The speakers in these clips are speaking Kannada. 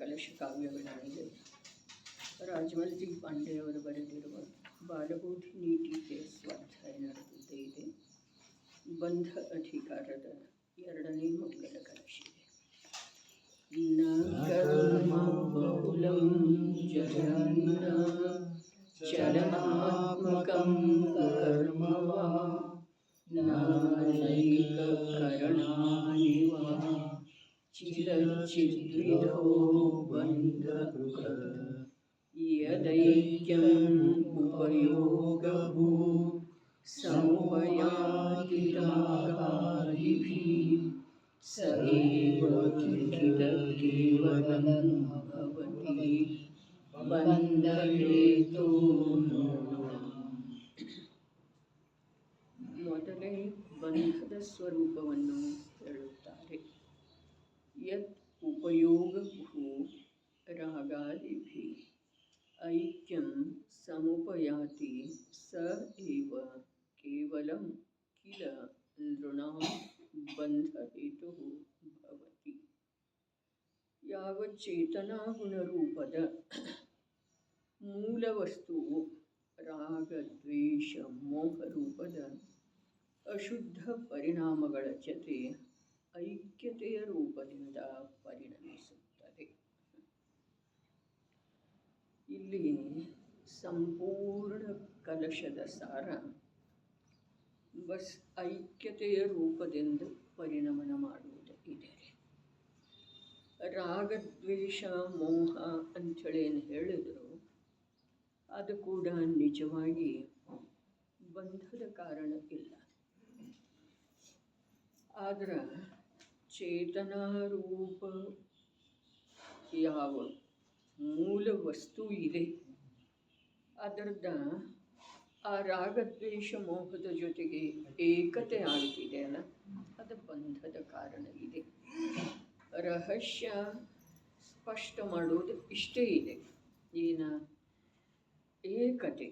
ಕಲಶ ಕಾವ್ಯಗಳಲ್ಲಿ ರಾಜಮಲ್ ಜಿ ಪಾಂಡೆಯವರು ಬರೆದಿರುವ ಬಾಲಬೋಧಿನಿ ಟೀಕೆ ಸ್ವಾಧ್ಯಾಯ ನಡೆದಿದ್ದೇ ಇದೆ. ಬಂಧ ಅಧಿಕಾರದ 2ನೇ ಮಂಗಲ ಕಲಶಿದೆ. ನ ಕರ್ಮ ಬಹುಲಂ ಜಗನ್ನ ಚಲನಾತ್ಮಕಂ ಕರ್ಮವಾ ನಾನೈಕ ಕರಣಾನಿ ವಾ ಚಿರಚಿದ್ವಿಧೋ ಬಂಧಕೃತ್ ಯದೈಕ್ಯಂ ಉಪಯೋಗಭೂ ಸಮುಪಯಾತಿ ರಾಗಾದಿಭಿಃ ಸ ಏವ ಕಿಂಚಿತ್ ಕೇವಲಂ ಭವತಿ ಬಂಧಹೇತುರ್ನೂನಂ. ಮೊದಲೇ ಬಂಧದ ಸ್ವರೂಪವನ್ನು ಹೇಳುತ್ತಾರೆ. ಯತ್ ಉಪಯೋಗಭೂ ರಾಗಾದಿಭಿಃ ಐಕ್ಯಂ ಸಮುಪಯಾತಿ ಸ ಏವ ಕೇವಲಂ ಕಿಲ ನೃಣಾಂ ಬಂಧಹೇತುಃ ಭವತಿ. ಯಾವ ಚೇತನಾ ಗುಣರೂಪದ ಮೂಲವಸ್ತುವು ರಾಗದ್ವೇಷ ಮೋಹರೂಪದ ಅಶುದ್ಧ ಪರಿಣಾಮಗಳ ಜತೆ ಐಕ್ಯತೆಯ ರೂಪದಿಂದ ಪರಿಣಮಿಸುತ್ತದೆ. ಇಲ್ಲಿ ಸಂಪೂರ್ಣ ಕಲಶದ ಸಾರ ಬಸ್ ಐಕ್ಯತೆಯ ರೂಪದಿಂದ ಪರಿಣಮನ ಮಾಡುವುದು ಇದೆ. ರಾಗದ್ವೇಷ ಮೋಹ ಅಂಥೇಳಿ ಏನು ಹೇಳಿದ್ರು ಅದು ಕೂಡ ನಿಜವಾಗಿ ಬಂಧದ ಕಾರಣ ಇಲ್ಲ. ಆದ್ರೆ ಚೇತನಾರೂಪ ಯಾವ ಮೂಲ ವಸ್ತು ಇದೆ ಅದರದ ಆ ರಾಗದ್ವೇಷ ಮೋಹದ ಜೊತೆಗೆ ಏಕತೆ ಆಗ್ತಿದೆ ಅಲ್ಲ, ಅದು ಬಂಧದ ಕಾರಣ ಇದೆ. ರಹಸ್ಯ ಸ್ಪಷ್ಟ ಮಾಡೋದು ಇಷ್ಟೇ ಇದೆ. ಏನ ಏಕತೆ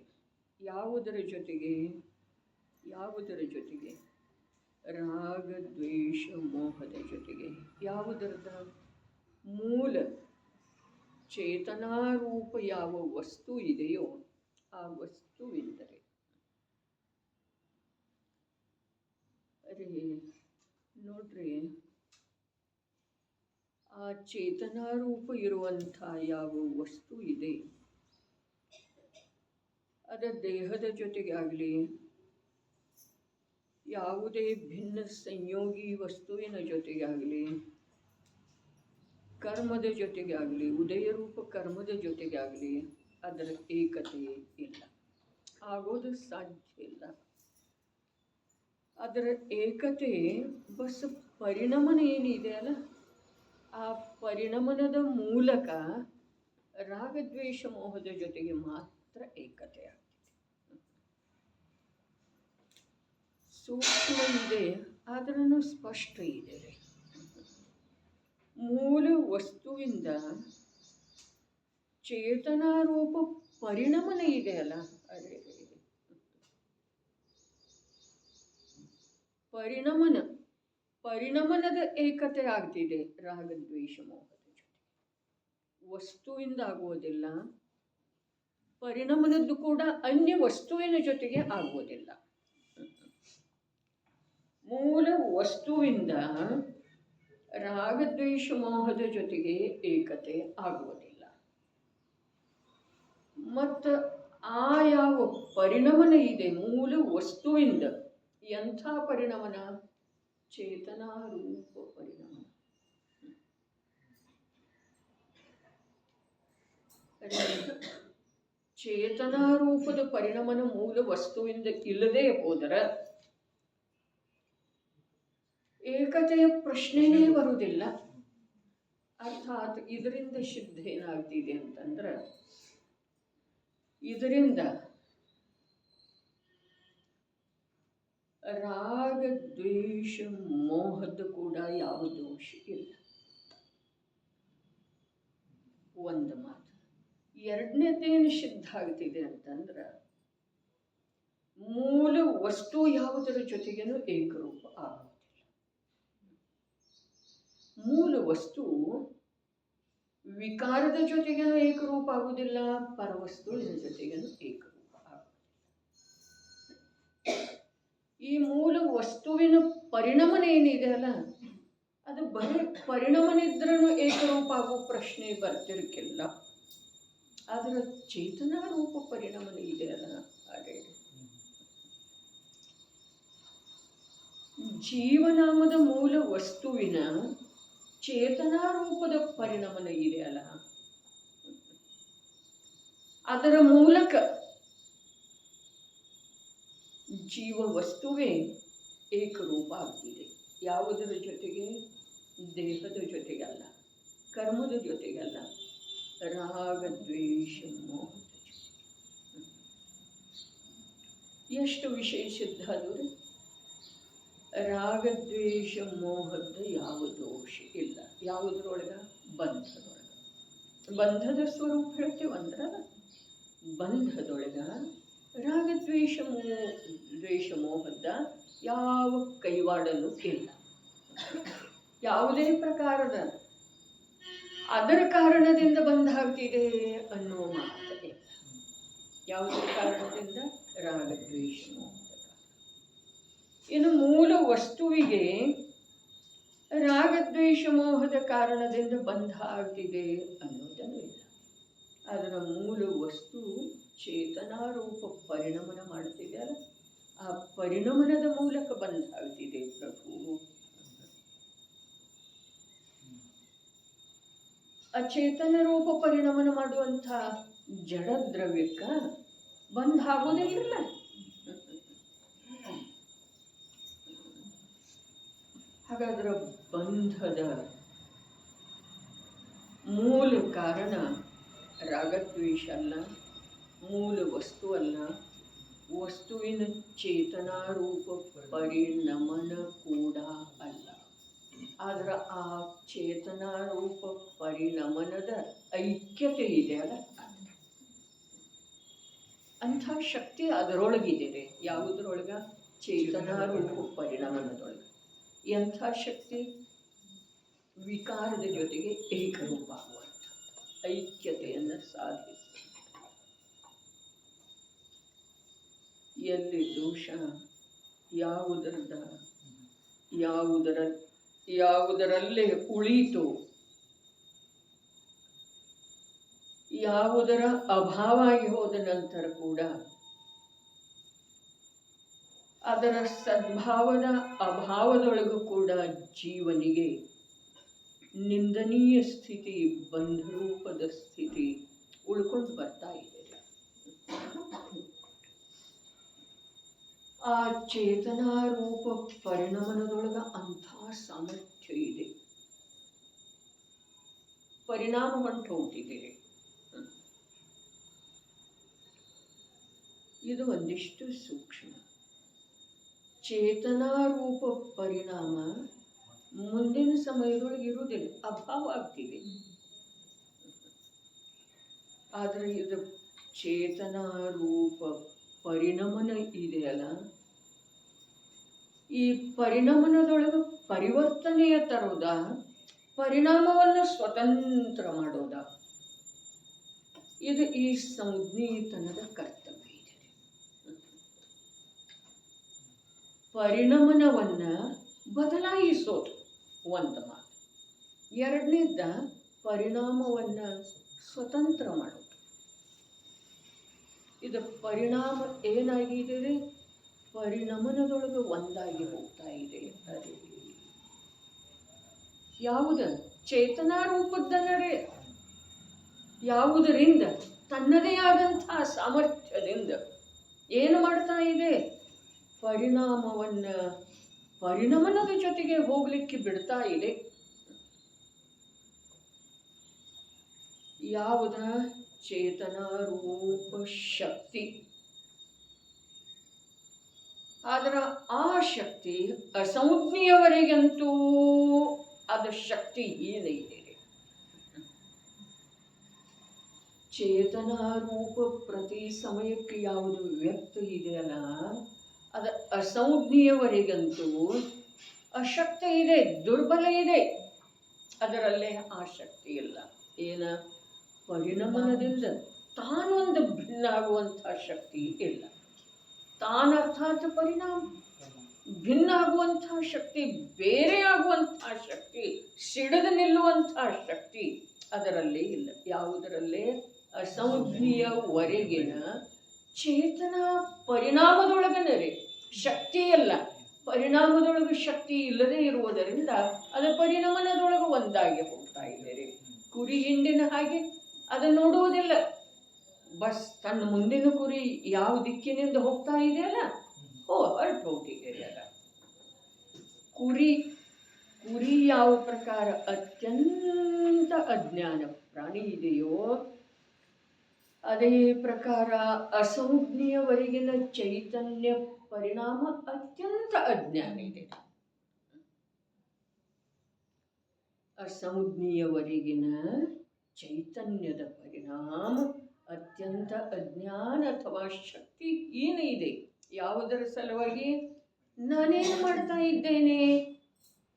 ಯಾವುದರ ಜೊತೆಗೆ ರಾಗದ್ವೇಷ ಮೋಹದ ಜೊತೆಗೆ. ಯಾವುದರದ ಮೂಲ ಚೇತನಾರೂಪ ಯಾವ ವಸ್ತು ಇದೆಯೋ ಆ ವಸ್ತುವೆಂದರೆ ನೋಡ್ರಿ, ಆ ಚೇತನಾರೂಪ ಇರುವಂಥ ಯಾವ ವಸ್ತು ಇದೆ ಅದ ದೇಹದ ಜೊತೆಗೆ ಆಗಲಿ ಯಾವುದೇ ಭಿನ್ನ ಸಂಯೋಗಿ ವಸ್ತುವಿನ ಜೊತೆಗೆ ಆಗಲಿ ಕರ್ಮದ ಜೊತೆಗೆ ಆಗಲಿ ಉದಯ ರೂಪ ಕರ್ಮದ ಜೊತೆಗೆ ಆಗಲಿ ಅದರ ಏಕತೆ ಇಲ್ಲ, ಆಗೋದು ಸಾಧ್ಯ ಇಲ್ಲ. ಅದರ ಏಕತೆ ಬಸ್ ಪರಿಣಮನ ಏನಿದೆ ಅಲ್ಲ, ಆ ಪರಿಣಮನದ ಮೂಲಕ ರಾಗದ್ವೇಷ ಮೋಹದ ಜೊತೆಗೆ ಮಾತ್ರ ಏಕತೆ ಆಗ್ತಿದೆ. ಸೂಕ್ಷ್ಮ ಇದೆ ಆದ್ರೂ ಸ್ಪಷ್ಟ ಇದೆ. ಮೂಲ ವಸ್ತುವಿಂದ ಚೇತನಾರೂಪ ಪರಿಣಮನ ಇದೆ ಅಲ್ಲ, ಅದೇ ಪರಿಣಮನದ ಏಕತೆ ಆಗ್ತಿದೆ ರಾಗದ್ವೇಷ ಮೋಹದ ಜೊತೆ. ವಸ್ತುವಿಂದ ಆಗುವುದಿಲ್ಲ, ಪರಿಣಮನದ್ದು ಕೂಡ ಅನ್ಯ ವಸ್ತುವಿನ ಜೊತೆಗೆ ಆಗುವುದಿಲ್ಲ. ಮೂಲ ವಸ್ತುವಿಂದ ರಾಗದ್ವೇಷ ಮೋಹದ ಜೊತೆಗೆ ಏಕತೆ ಆಗುವುದಿಲ್ಲ. ಮತ್ತು ಆ ಯಾವ ಪರಿಣಮನ ಇದೆ ಮೂಲ ವಸ್ತುವಿಂದ, ಎಂಥ ಪರಿಣಮನ? ಚೇತನಾರೂಪ ಪರಿಣಮನ. ಚೇತನಾರೂಪದ ಪರಿಣಮನ ಮೂಲ ವಸ್ತುವಿಂದ ಇಲ್ಲದೆ ಹೋದರೆ ಏಕತೆಯ ಪ್ರಶ್ನೆಯೇ ಬರುವುದಿಲ್ಲ. ಅರ್ಥಾತ್ ಇದರಿಂದ ಸಿದ್ಧ ಏನಾಗ್ತಿದೆ ಅಂತಂದ್ರೆ, ಇದರಿಂದ ರಾಗ ದ್ವೇಷ ಮೋಹದ ಕೂಡ ಯಾವ ದೋಷ ಇಲ್ಲ. ಒಂದು ಮಾತು. ಎರಡನೇದೇನು ಸಿದ್ಧ ಆಗ್ತಿದೆ ಅಂತಂದ್ರೆ, ಮೂಲ ವಸ್ತು ಯಾವುದರ ಜೊತೆಗೇನು ಏಕರೂಪ ಆಗುವುದಿಲ್ಲ. ಮೂಲ ವಸ್ತು ವಿಕಾರದ ಜೊತೆಗೇನು ಏಕರೂಪ ಆಗುವುದಿಲ್ಲ, ಪರವಸ್ತುವಿನ ಜೊತೆಗೇನು ಏಕರೂಪ ಆಗುವುದಿಲ್ಲ. ಈ ಮೂಲ ವಸ್ತುವಿನ ಪರಿಣಮನ ಏನಿದೆ ಅಲ್ಲ, ಅದು ಬರೀ ಪರಿಣಮನಿದ್ರೂ ಏಕರೂಪ ಆಗೋ ಪ್ರಶ್ನೆ ಬರ್ತಿರ್ಕಿಲ್ಲ. ಆದರೆ ಚೇತನಾ ರೂಪ ಪರಿಣಮನ ಇದೆ ಅಲ್ಲ, ಹಾಗೆ ಜೀವನಾಮದ ಮೂಲ ವಸ್ತುವಿನ ಚೇತನಾ ರೂಪದ ಪರಿಣಮನ ಇದೆ ಅಲ್ಲ, ಅದರ ಮೂಲಕ ಜೀವ ವಸ್ತುವೇ ಏಕರೂಪ ಆಗ್ತಿದೆ. ಯಾವುದರ ಜೊತೆಗೆ? ದೇಹದ ಜೊತೆಗಲ್ಲ, ಕರ್ಮದ ಜೊತೆಗಲ್ಲ, ರಾಗ ದ್ವೇಷ ಮೋಹದ ಜೊತೆ. ಎಷ್ಟು ವಿಶೇಷದ್ದ ಅದು. ರಾಗದ್ವೇಷ ಮೋಹದ ಯಾವ ದೋಷ ಇಲ್ಲ. ಯಾವುದ್ರೊಳಗ? ಬಂಧದೊಳಗ. ಬಂಧದ ಸ್ವರೂಪ ಹೇಳ್ತೇವಂದ್ರಲ್ಲ, ಬಂಧದೊಳಗ ರಾಗದ್ವೇಷ ದ್ವೇಷ ಮೋಹದ ಯಾವ ಕೈವಾಡನೂ ಇಲ್ಲ. ಯಾವುದೇ ಪ್ರಕಾರದ ಅದರ ಕಾರಣದಿಂದ ಬಂಧ ಆಗ್ತಿದೆ ಅನ್ನೋ ಮಾತೇ. ಯಾವುದೇ ಕಾರಣದಿಂದ? ರಾಗದ್ವೇಷ ಮೋಹದ. ಇನ್ನು ಮೂಲ ವಸ್ತುವಿಗೆ ರಾಗದ್ವೇಷ ಮೋಹದ ಕಾರಣದಿಂದ ಬಂಧ ಆಗ್ತಿದೆ ಅನ್ನೋದನ್ನು ಇಲ್ಲ. ಅದರ ಮೂಲ ವಸ್ತು ಚೇತನಾರೂಪ ಪರಿಣಮನ ಮಾಡ್ತಿದೆ ಅಲ್ಲ, ಆ ಪರಿಣಮನದ ಮೂಲಕ ಬಂಧ ಆಗ್ತಿದೆ ಪ್ರಭು. ಅಚೇತನ ರೂಪ ಪರಿಣಮನ ಮಾಡುವಂಥ ಜಡ ದ್ರವ್ಯಕ್ಕ ಬಂಧ ಆಗೋದಿಲ್ಲ. ಹಾಗಾದ್ರೆ ಬಂಧದ ಮೂಲ ಕಾರಣ ರಾಗದ್ವೇಷ ಅಲ್ಲ, ಮೂಲ ವಸ್ತು ಅಲ್ಲ, ವಸ್ತುವಿನ ಚೇತನಾರೂಪ ಪರಿಣಮನ ಕೂಡ ಅಲ್ಲ. ಆದ್ರೆ ಆ ಚೇತನಾರೂಪ ಪರಿಣಮನದ ಐಕ್ಯತೆ ಇದೆ ಅಲ್ಲ, ಅಂಥ ಶಕ್ತಿ ಅದರೊಳಗಿದೆ. ಯಾವುದರೊಳಗ? ಚೇತನಾರೂಪ ಪರಿಣಮನದೊಳಗೆ. ಎಂಥ ಶಕ್ತಿ? ವಿಕಾರದ ಜೊತೆಗೆ ಏಕರೂಪ ಆಗುವಂಥ ಐಕ್ಯತೆಯನ್ನು ಸಾಧಿಸಿ. ಎಲ್ಲಿ ದೋಷ ಯಾವುದರಲ್ಲೇ ಉಳಿತು, ಯಾವುದರ ಅಭಾವ ಆಗಿ ಹೋದ ನಂತರ ಕೂಡ ಅದರ ಸದ್ಭಾವದ ಅಭಾವದೊಳಗೂ ಕೂಡ ಜೀವನಿಗೆ ನಿಂದನೀಯ ಸ್ಥಿತಿ, ಬಂಧರೂಪದ ಸ್ಥಿತಿ ಉಳ್ಕೊಂಡು ಬರ್ತಾ ಇದೆ. ಆ ಚೇತನಾರೂಪ ಪರಿಣಮನದೊಳಗ ಅಂಥ ಸಾಮರ್ಥ್ಯ ಇದೆ. ಪರಿಣಾಮ ಹೊಂಟು ಹೋಗ್ತಿದ್ದೀರಿ. ಇದು ಒಂದಿಷ್ಟು ಸೂಕ್ಷ್ಮ. ಚೇತನಾರೂಪ ಪರಿಣಾಮ ಮುಂದಿನ ಸಮಯದೊಳಗೆ ಇರುವುದಿಲ್ಲ, ಅಭಾವ ಆಗ್ತಿದೆ. ಆದರೆ ಇದು ಚೇತನಾರೂಪ ಪರಿಣಮನ ಇದೆಯಲ್ಲ, ಈ ಪರಿಣಮನದೊಳಗೆ ಪರಿವರ್ತನೆಯ ತರೋದ, ಪರಿಣಾಮವನ್ನು ಸ್ವತಂತ್ರ ಮಾಡೋದ, ಇದು ಈ ಸಂಜ್ಞೇತನದ ಕರ್ತವ್ಯ ಇದೆ. ಪರಿಣಮನವನ್ನ ಬದಲಾಯಿಸೋದು ಒಂದು ಮಾತು. ಎರಡನೇದ ಪರಿಣಾಮವನ್ನ ಸ್ವತಂತ್ರ ಮಾಡೋದು. ಇದು ಪರಿಣಾಮ ಏನಾಗಿದೆ? ಪರಿಣಮನದೊಳಗೆ ಒಂದಾಗಿ ಹೋಗ್ತಾ ಇದೆ. ಅದೇ ಯಾವುದ? ಚೇತನಾರೂಪದ್ದಲ್ಲರೇ. ಯಾವುದರಿಂದ? ತನ್ನದೇ ಆದಂಥ ಸಾಮರ್ಥ್ಯದಿಂದ ಏನು ಮಾಡ್ತಾ ಇದೆ? ಪರಿಣಾಮವನ್ನು ಪರಿಣಮನದ ಜೊತೆಗೆ ಹೋಗ್ಲಿಕ್ಕೆ ಬಿಡ್ತಾ ಇದೆ. ಯಾವುದ? ಚೇತನಾರೂಪ ಶಕ್ತಿ. ಆದ್ರೆ ಆ ಶಕ್ತಿ ಅಸಂಜ್ಞೆಯವರೆಗಂತೂ ಅದು ಶಕ್ತಿ ಏನೇ ಇದೆ. ಚೇತನಾರೂಪ ಪ್ರತಿ ಸಮಯಕ್ಕೆ ಯಾವುದು ವ್ಯಕ್ತ ಇದೆಯಲ್ಲ, ಅದು ಅಸಂಜ್ಞೆಯವರೆಗಂತೂ ಅಶಕ್ತಿ ಇದೆ, ದುರ್ಬಲ ಇದೆ. ಅದರಲ್ಲೇ ಆ ಶಕ್ತಿ ಇಲ್ಲ. ಏನ ಪರಿಣಮನದಿಂದ ತಾನೊಂದು ಭಿನ್ನ ಆಗುವಂಥ ಶಕ್ತಿ ಇಲ್ಲ. ತಾನರ್ಥಾತ್ ಪರಿಣಾಮ, ಭಿನ್ನ ಆಗುವಂಥ ಶಕ್ತಿ, ಬೇರೆ ಆಗುವಂಥ ಶಕ್ತಿ, ಸಿಡಿದು ನಿಲ್ಲುವಂಥ ಶಕ್ತಿ ಅದರಲ್ಲಿ ಇಲ್ಲ. ಯಾವುದರಲ್ಲೇ ಅಸಂಜ್ಞೆಯವರೆಗಿನ ಚೇತನ ಪರಿಣಾಮದೊಳಗನೇ ರೀ, ಶಕ್ತಿ ಅಲ್ಲ. ಪರಿಣಾಮದೊಳಗೆ ಶಕ್ತಿ ಇಲ್ಲದೆ ಇರುವುದರಿಂದ ಅದು ಪರಿಣಮನದೊಳಗೆ ಒಂದಾಗಿ ಹೋಗ್ತಾ ಇದೆ ರೀ. ಕುರಿ ಹಿಂಡಿನ ಹಾಗೆ ಅದು ನೋಡುವುದಿಲ್ಲ, ಬಸ್ ತನ್ನ ಮುಂದಿನ ಕುರಿ ಯಾವ ದಿಕ್ಕಿನಿಂದ ಹೋಗ್ತಾ ಇದೆಯಲ್ಲ ಹೊರಟು ಹೋಗಿದೆಯಲ್ಲ. ಕುರಿ ಯಾವ ಪ್ರಕಾರ ಅತ್ಯಂತ ಅಜ್ಞಾನ ಪ್ರಾಣಿ ಇದೆಯೋ ಅದೇ ಪ್ರಕಾರ ಅಸಂಜ್ಞೆಯವರೆಗಿನ ಚೈತನ್ಯ ಪರಿಣಾಮ ಅತ್ಯಂತ ಅಜ್ಞಾನ ಇದೆ. ಅಸಂಜ್ಞೆಯವರೆಗಿನ ಚೈತನ್ಯದ ಪರಿಣಾಮ ಅತ್ಯಂತ ಅಜ್ಞಾನ ಅಥವಾ ಶಕ್ತಿ ಏನು ಇದೆ. ಯಾವುದರ ಸಲುವಾಗಿ? ನಾನೇನು ಮಾಡ್ತಾ ಇದ್ದೇನೆ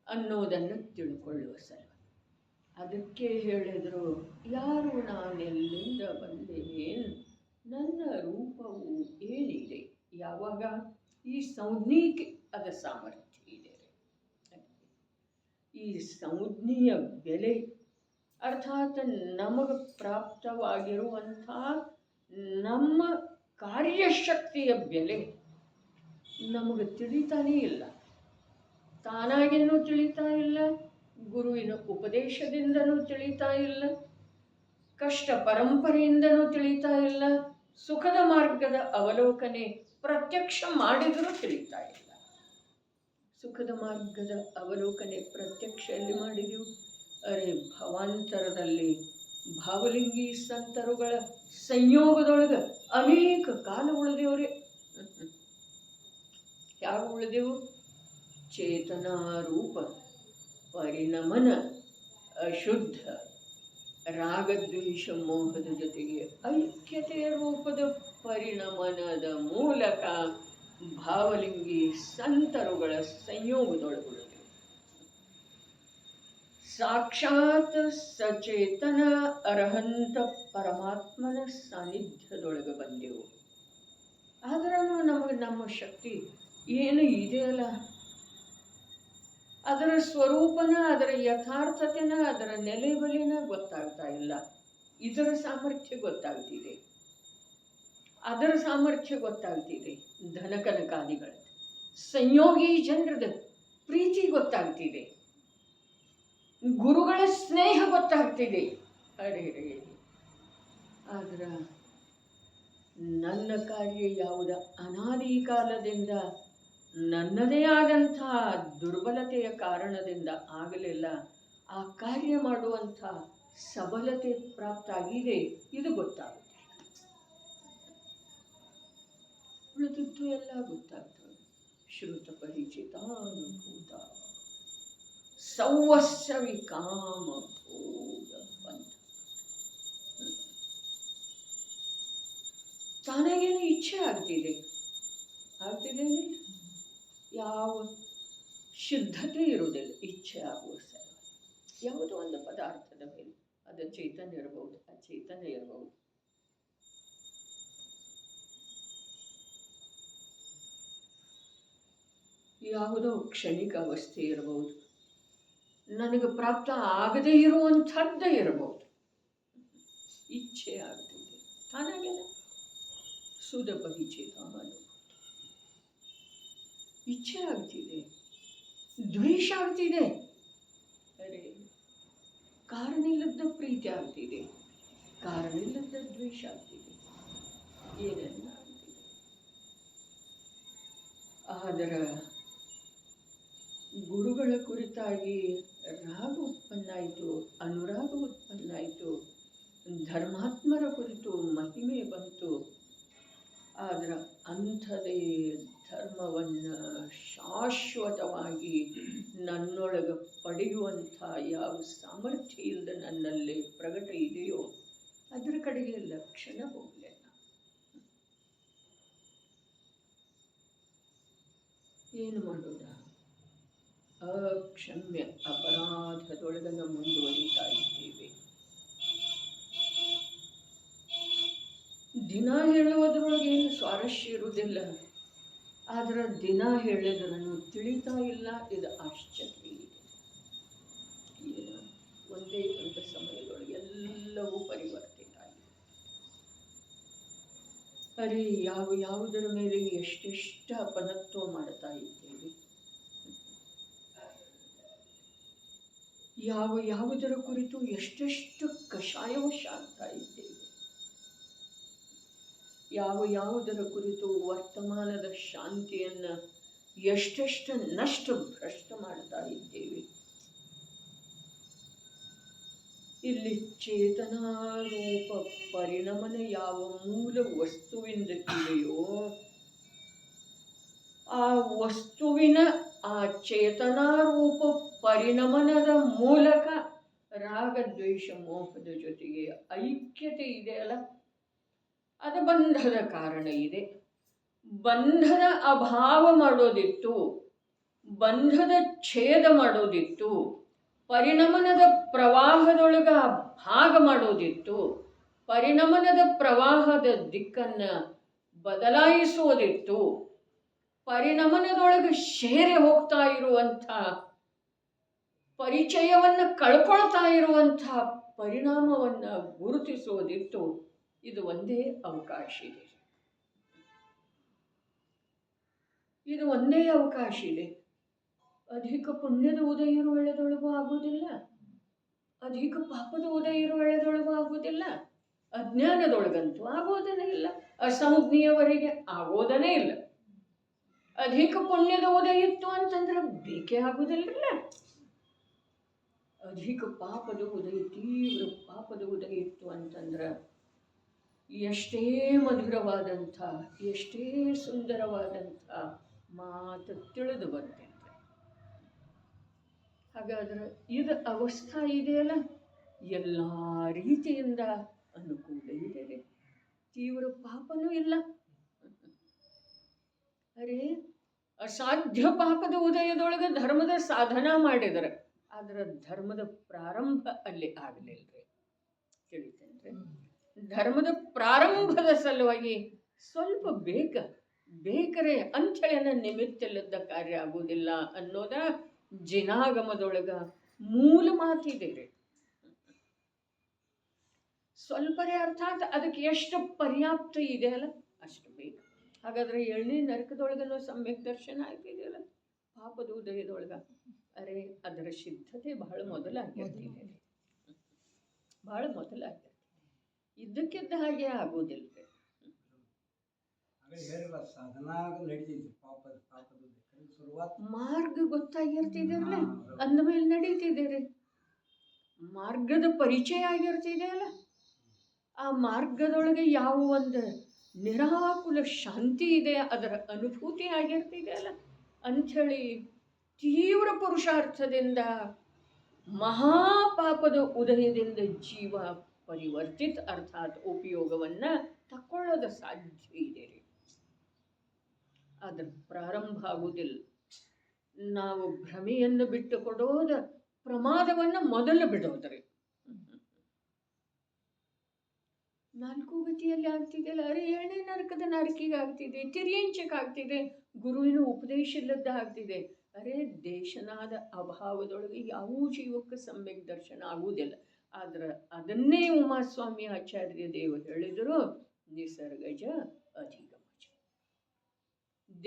ಅನ್ನೋದನ್ನು ತಿಳ್ಕೊಳ್ಳುವ ಸಲುವಾಗಿ. ಅದಕ್ಕೆ ಹೇಳಿದರು, ಯಾರು ನಾನೆಲ್ಲಿಂದ ಬಂದೇನೆ, ನನ್ನ ರೂಪವು ಏನಿದೆ. ಯಾವಾಗ ಈ ಸಂಜ್ಞೆಗೆ ಅದ ಸಾಮರ್ಥ್ಯ ಇದೆ. ಈ ಸಂಜ್ಞೆಯ ಬೆಲೆ ಅರ್ಥಾತ್ ನಮಗೆ ಪ್ರಾಪ್ತವಾಗಿರುವಂಥ ನಮ್ಮ ಕಾರ್ಯಶಕ್ತಿಯ ಬೆಲೆ ನಮಗೆ ತಿಳಿತಾನೇ ಇಲ್ಲ. ತಾನಾಗೇನೂ ತಿಳಿತಾ ಇಲ್ಲ, ಗುರುವಿನ ಉಪದೇಶದಿಂದನೂ ತಿಳಿತಾ ಇಲ್ಲ, ಕಷ್ಟ ಪರಂಪರೆಯಿಂದನೂ ತಿಳಿತಾ ಇಲ್ಲ, ಸುಖದ ಮಾರ್ಗದ ಅವಲೋಕನೆ ಪ್ರತ್ಯಕ್ಷ ಮಾಡಿದರೂ ತಿಳಿತಾ ಇಲ್ಲ. ಸುಖದ ಮಾರ್ಗದ ಅವಲೋಕನೆ ಪ್ರತ್ಯಕ್ಷ ಎಲ್ಲಿ ಮಾಡಿದೆವು? ಅರೆ ಭವಾಂತರದಲ್ಲಿ ಭಾವಲಿಂಗಿ ಸಂತರುಗಳ ಸಂಯೋಗದೊಳಗೆ ಅನೇಕ ಕಾಲ ಉಳಿದೇವ್ರೆ. ಯಾವ ಉಳಿದೆವು? ಚೇತನಾರೂಪ ಪರಿಣಮನ ಅಶುದ್ಧ ರಾಗದ್ವೇಷ ಮೋಹದ ಜೊತೆಗೆ ಐಕ್ಯತೆಯ ರೂಪದ ಪರಿಣಮನದ ಮೂಲಕ ಭಾವಲಿಂಗಿ ಸಂತರುಗಳ ಸಂಯೋಗದೊಳಗುಳಿದೆವು. ಸಾಕ್ಷಾತ್ ಸಚೇತನ ಅರ್ಹಂತ ಪರಮಾತ್ಮನ ಸಾನ್ನಿಧ್ಯದೊಳಗೆ ಬಂದೆವು. ಆದ್ರೂ ನಮಗೆ ನಮ್ಮ ಶಕ್ತಿ ಏನು ಇದೆಯಲ್ಲ, ಅದರ ಸ್ವರೂಪನ, ಅದರ ಯಥಾರ್ಥತೆನ, ಅದರ ನೆಲೆಬಲಿನ ಗೊತ್ತಾಗ್ತಾ ಇಲ್ಲ. ಇದರ ಸಾಮರ್ಥ್ಯ ಗೊತ್ತಾಗ್ತಿದೆ, ಅದರ ಸಾಮರ್ಥ್ಯ ಗೊತ್ತಾಗ್ತಿದೆ. ಧನಕನಕಾದಿಗಳ ಸಂಯೋಗಿ ಜನರದ ಪ್ರೀತಿ ಗೊತ್ತಾಗ್ತಿದೆ, ಗುರುಗಳ ಸ್ನೇಹ ಗೊತ್ತಾಗ್ತಿದೆ. ಅರೆ ಆದ್ರೆ ನನ್ನ ಕಾರ್ಯ ಯಾವುದ ಅನಾದಿ ಕಾಲದಿಂದ ನನ್ನದೇ ಆದಂಥ ದುರ್ಬಲತೆಯ ಕಾರಣದಿಂದ ಆಗಲಿಲ್ಲ. ಆ ಕಾರ್ಯ ಮಾಡುವಂಥ ಸಬಲತೆ ಪ್ರಾಪ್ತ ಆಗಿದೆ, ಇದು ಗೊತ್ತಾಗುತ್ತೆ. ಉಳಿದದ್ದು ಎಲ್ಲ ಗೊತ್ತಾಗ್ತದೆ. ಶ್ರುತ ಪರಿಚಿತ ಅನುಭೂತ ಸೌವಸ್ಯ ವಿಕಾಮ ಭೋಗ ಬಂಧ. ತಾನಾಗೇನು ಇಚ್ಛೆ ಆಗ್ತಿದೆ, ಯಾವ ಶುದ್ಧತೆ ಇರುವುದಿಲ್ಲ ಇಚ್ಛೆ ಆಗುವ ಸಲುವಾಗಿ. ಯಾವುದೋ ಒಂದು ಪದಾರ್ಥದ ಮೇಲೆ ಅದು ಚೈತನ್ಯ ಇರಬಹುದು, ಅಚೈತನ್ಯ ಇರಬಹುದು. ಯಾವುದೋ ಕ್ಷಣಿಕ ಅವಸ್ಥೆ ಇರಬಹುದು, ನನಗೆ ಪ್ರಾಪ್ತ ಆಗದೇ ಇರುವಂಥದ್ದೇ ಇರಬಹುದು. ಇಚ್ಛೆ ಆಗ್ತಿದೆ ತಾನಾಗೇನ ಸುದ ಪರಿಚಿತ ಇಚ್ಛೆ ಆಗ್ತಿದೆ, ದ್ವೇಷ ಆಗ್ತಿದೆ. ಅರೆ ಕಾರಣ ಇಲ್ಲದ ಪ್ರೀತಿ ಆಗ್ತಿದೆ, ಕಾರಣ ಇಲ್ಲದ ದ್ವೇಷ ಆಗ್ತಿದೆ, ಏನೆಲ್ಲ ಆಗ್ತಿದೆ. ಆದರೆ ಗುರುಗಳ ಕುರಿತಾಗಿ ರಾಗ ಉತ್ಪನ್ನಾಯಿತು, ಅನುರಾಗ ಉತ್ಪನ್ನಾಯಿತು, ಧರ್ಮಾತ್ಮರ ಕುರಿತು ಮಹಿಮೆ ಬಂತು. ಆದರೆ ಅಂಥದೇ ಧರ್ಮವನ್ನು ಶಾಶ್ವತವಾಗಿ ನನ್ನೊಳಗೆ ಪಡೆಯುವಂಥ ಯಾವ ಸಾಮರ್ಥ್ಯ ಇಲ್ಲದೆ ನನ್ನಲ್ಲಿ ಪ್ರಗಟ ಇದೆಯೋ ಅದರ ಕಡೆಗೆ ಲಕ್ಷಣ ಹೋಗಲಿಲ್ಲ. ಏನು ಮಾಡೋದ? ಅಕ್ಷಮ್ಯ ಅಪರಾಧದೊಳಗನ್ನು ಮುಂದುವರಿತಾ ಇದ್ದೇವೆ. ಮನಸ್ಸು ಇರುವುದಿಲ್ಲ. ಆದ್ರೆ ದಿನ ಹೇಳಿದ್ರೂ ತಿಳಿತಾ ಇಲ್ಲ. ಇದು ಆಶ್ಚರ್ಯ ಇದೆ. ಏನು ಒಂದೇ ಒಂದು ಸಮಯದೊಳಗೆ ಎಲ್ಲವೂ ಪರಿವರ್ತಿತ ಆಗಿದೆ. ಅರೆ ಯಾವುದರ ಮೇಲೆ ಎಷ್ಟೆಷ್ಟು ಅಪನತ್ವ ಮಾಡ್ತಾ ಇದ್ದೇವೆ, ಯಾವುದರ ಕುರಿತು ಎಷ್ಟೆಷ್ಟು ಕಷಾಯವಶ ಆಗ್ತಾ ಇದ್ದೇವೆ, ಯಾವುದರ ಕುರಿತು ವರ್ತಮಾನದ ಶಾಂತಿಯನ್ನು ಎಷ್ಟೆಷ್ಟು ನಷ್ಟ ಭ್ರಷ್ಟ ಮಾಡ್ತಾ ಇದ್ದೇವೆ. ಇಲ್ಲಿ ಚೇತನಾರೂಪ ಪರಿಣಮನ ಯಾವ ಮೂಲ ವಸ್ತುವಿಂದ ಇದೆಯೋ ಆ ವಸ್ತುವಿನ ಆ ಚೇತನಾರೂಪ ಪರಿಣಮನದ ಮೂಲಕ ರಾಗ ದ್ವೇಷ ಮೋಹದ ಜೊತೆಗೆ ಐಕ್ಯತೆ ಇದೆಯಲ್ಲ, ಅದು ಬಂಧದ ಕಾರಣ ಇದೆ. ಬಂಧದ ಅಭಾವ ಮಾಡೋದಿತ್ತು, ಬಂಧದ ಛೇದ ಮಾಡೋದಿತ್ತು, ಪರಿಣಮನದ ಪ್ರವಾಹದೊಳಗ ಭಾಗ ಮಾಡೋದಿತ್ತು, ಪರಿಣಮನದ ಪ್ರವಾಹದ ದಿಕ್ಕನ್ನು ಬದಲಾಯಿಸೋದಿತ್ತು, ಪರಿಣಮನದೊಳಗೆ ಸೇರಿ ಹೋಗ್ತಾ ಇರುವಂಥ ಪರಿಚಯವನ್ನು ಕಳ್ಕೊಳ್ತಾ ಇರುವಂಥ ಪರಿಣಾಮವನ್ನು ಗುರುತಿಸೋದಿತ್ತು. ಇದು ಒಂದೇ ಅವಕಾಶ ಇದೆ, ಇದು ಒಂದೇ ಅವಕಾಶ ಇದೆ. ಅಧಿಕ ಪುಣ್ಯದ ಉದಯ ಇರುವ ವೇಳೆದೊಳಗೂ ಆಗುವುದಿಲ್ಲ, ಅಧಿಕ ಪಾಪದ ಉದಯ ಇರುವ ವೇಳೆದೊಳಗೂ ಆಗುವುದಿಲ್ಲ, ಅಜ್ಞಾನದೊಳಗಂತೂ ಆಗೋದನೇ ಇಲ್ಲ, ಅಸಂಜ್ಞೆಯವರೆಗೆ ಆಗೋದನೇ ಇಲ್ಲ. ಅಧಿಕ ಪುಣ್ಯದ ಉದಯ ಇತ್ತು ಅಂತಂದ್ರೆ ಬೇಕೇ ಆಗುವುದಿಲ್ಲ. ಅಧಿಕ ಪಾಪದ ಉದಯ, ತೀವ್ರ ಪಾಪದ ಉದಯ ಇತ್ತು ಅಂತಂದ್ರೆ ಎಷ್ಟೇ ಮಧುರವಾದಂಥ, ಎಷ್ಟೇ ಸುಂದರವಾದಂಥ ಮಾತು ತಿಳಿದು ಬರ್ತೈತೆ. ಹಾಗಾದ್ರೆ ಇದು ಅವಸ್ಥಾ ಇದೆಯಲ್ಲ, ಎಲ್ಲ ರೀತಿಯಿಂದ ಅನುಕೂಲ ಇದೆ, ತೀವ್ರ ಪಾಪನೂ ಇಲ್ಲ. ಅರೆ ಅಸಾಧ್ಯ ಪಾಪದ ಉದಯದೊಳಗೆ ಧರ್ಮದ ಸಾಧನ ಮಾಡಿದರೆ ಆದ್ರೆ ಧರ್ಮದ ಪ್ರಾರಂಭ ಅಲ್ಲಿ ಆಗಲಿಲ್ಲರಿ. ತಿಳಿತೇನ್ರಿ? ಧರ್ಮದ ಪ್ರಾರಂಭದ ಸಲುವಾಗಿ ಸ್ವಲ್ಪ ಬೇಕರೆ ಅಂಥೇಳಿನ ನಿಮಿತ್ತಿಲ್ಲದ ಕಾರ್ಯ ಆಗುವುದಿಲ್ಲ ಅನ್ನೋದ ಜಿನಾಗಮದೊಳಗ ಮೂಲ ಮಾತಿದೆ ರೀ. ಸ್ವಲ್ಪರೇ ಅರ್ಥಾತ್ ಅದಕ್ಕೆ ಎಷ್ಟು ಪರ್ಯಾಪ್ತ ಇದೆ ಅಲ್ಲ ಅಷ್ಟು ಬೇಕು. ಹಾಗಾದ್ರೆ 7ನೇ ನರಕದೊಳಗನೂ ಸಮ್ಯಕ್ ದರ್ಶನ ಆಗ್ತಿದೆಯಲ್ಲ ಪಾಪದ ಉದಯದೊಳಗ. ಅರೆ ಅದರ ಸಿದ್ಧತೆ ಬಹಳ ಮೊದಲಾಗಿರ್ತಿದೆ, ಬಹಳ ಮೊದಲಾಗಿರ್ತಿದೆ. ಇದ್ದಕ್ಕಿದ್ದ ಹಾಗೆ ಆಗೋದಿಲ್ಲ. ಮಾರ್ಗ ಗೊತ್ತಾಗಿರ್ತಿದೆಯಲ್ಲ ಅಂದಮೇಲೆ ನಡೀತಿದೆ. ಮಾರ್ಗದ ಪರಿಚಯ ಆಗಿರ್ತಿದೆಯಲ್ಲ, ಆ ಮಾರ್ಗದೊಳಗೆ ಯಾವ ಒಂದು ನಿರಾಕುಲ ಶಾಂತಿ ಇದೆ ಅದರ ಅನುಭೂತಿ ಆಗಿರ್ತಿದೆಯಲ್ಲ ಅಂಥೇಳಿ ತೀವ್ರ ಪುರುಷಾರ್ಥದಿಂದ ಮಹಾಪಾಪದ ಉದಯದಿಂದ ಜೀವ ಪರಿವರ್ತಿತ ಅರ್ಥಾತ್ ಉಪಯೋಗವನ್ನು ತಕ್ಕೊಳ್ಳೋದು ಸಾಧ್ಯ ಇದೆ ರೀ. ಅದರ ಪ್ರಾರಂಭ ಆಗುವುದಿಲ್ಲ. ನಾವು ಭ್ರಮೆಯನ್ನು ಬಿಟ್ಟು ಕೊಡೋದ ಪ್ರಮಾದವನ್ನು ಮೊದಲು ಬಿಡೋದ್ರಿ. 4 ಗತಿಯಲ್ಲಿ ಆಗ್ತಿದೆಯಲ್ಲ, ಅರೆ 7ನೇ ನರಕದ ನರಕಿಗೆ ಆಗ್ತಿದೆ, ತಿರಿಯಂಚಕ್ಕೆ ಆಗ್ತಿದೆ, ಗುರುವಿನ ಉಪದೇಶ ಇಲ್ಲದ ಆಗ್ತಿದೆ. ಅರೆ ದೇಶನಾದ ಅಭಾವದೊಳಗೆ ಯಾವ ಜೀವಕ್ಕೆ ಸಮ್ಯಕ್ ದರ್ಶನ ಆಗುವುದಿಲ್ಲ. ಆದ್ರೆ ಅದನ್ನೇ ಉಮಾಸ್ವಾಮಿ ಆಚಾರ್ಯ ದೇವರು ಹೇಳಿದರು, ನಿಸರ್ಗಜ ಅಧಿಗಮಜ.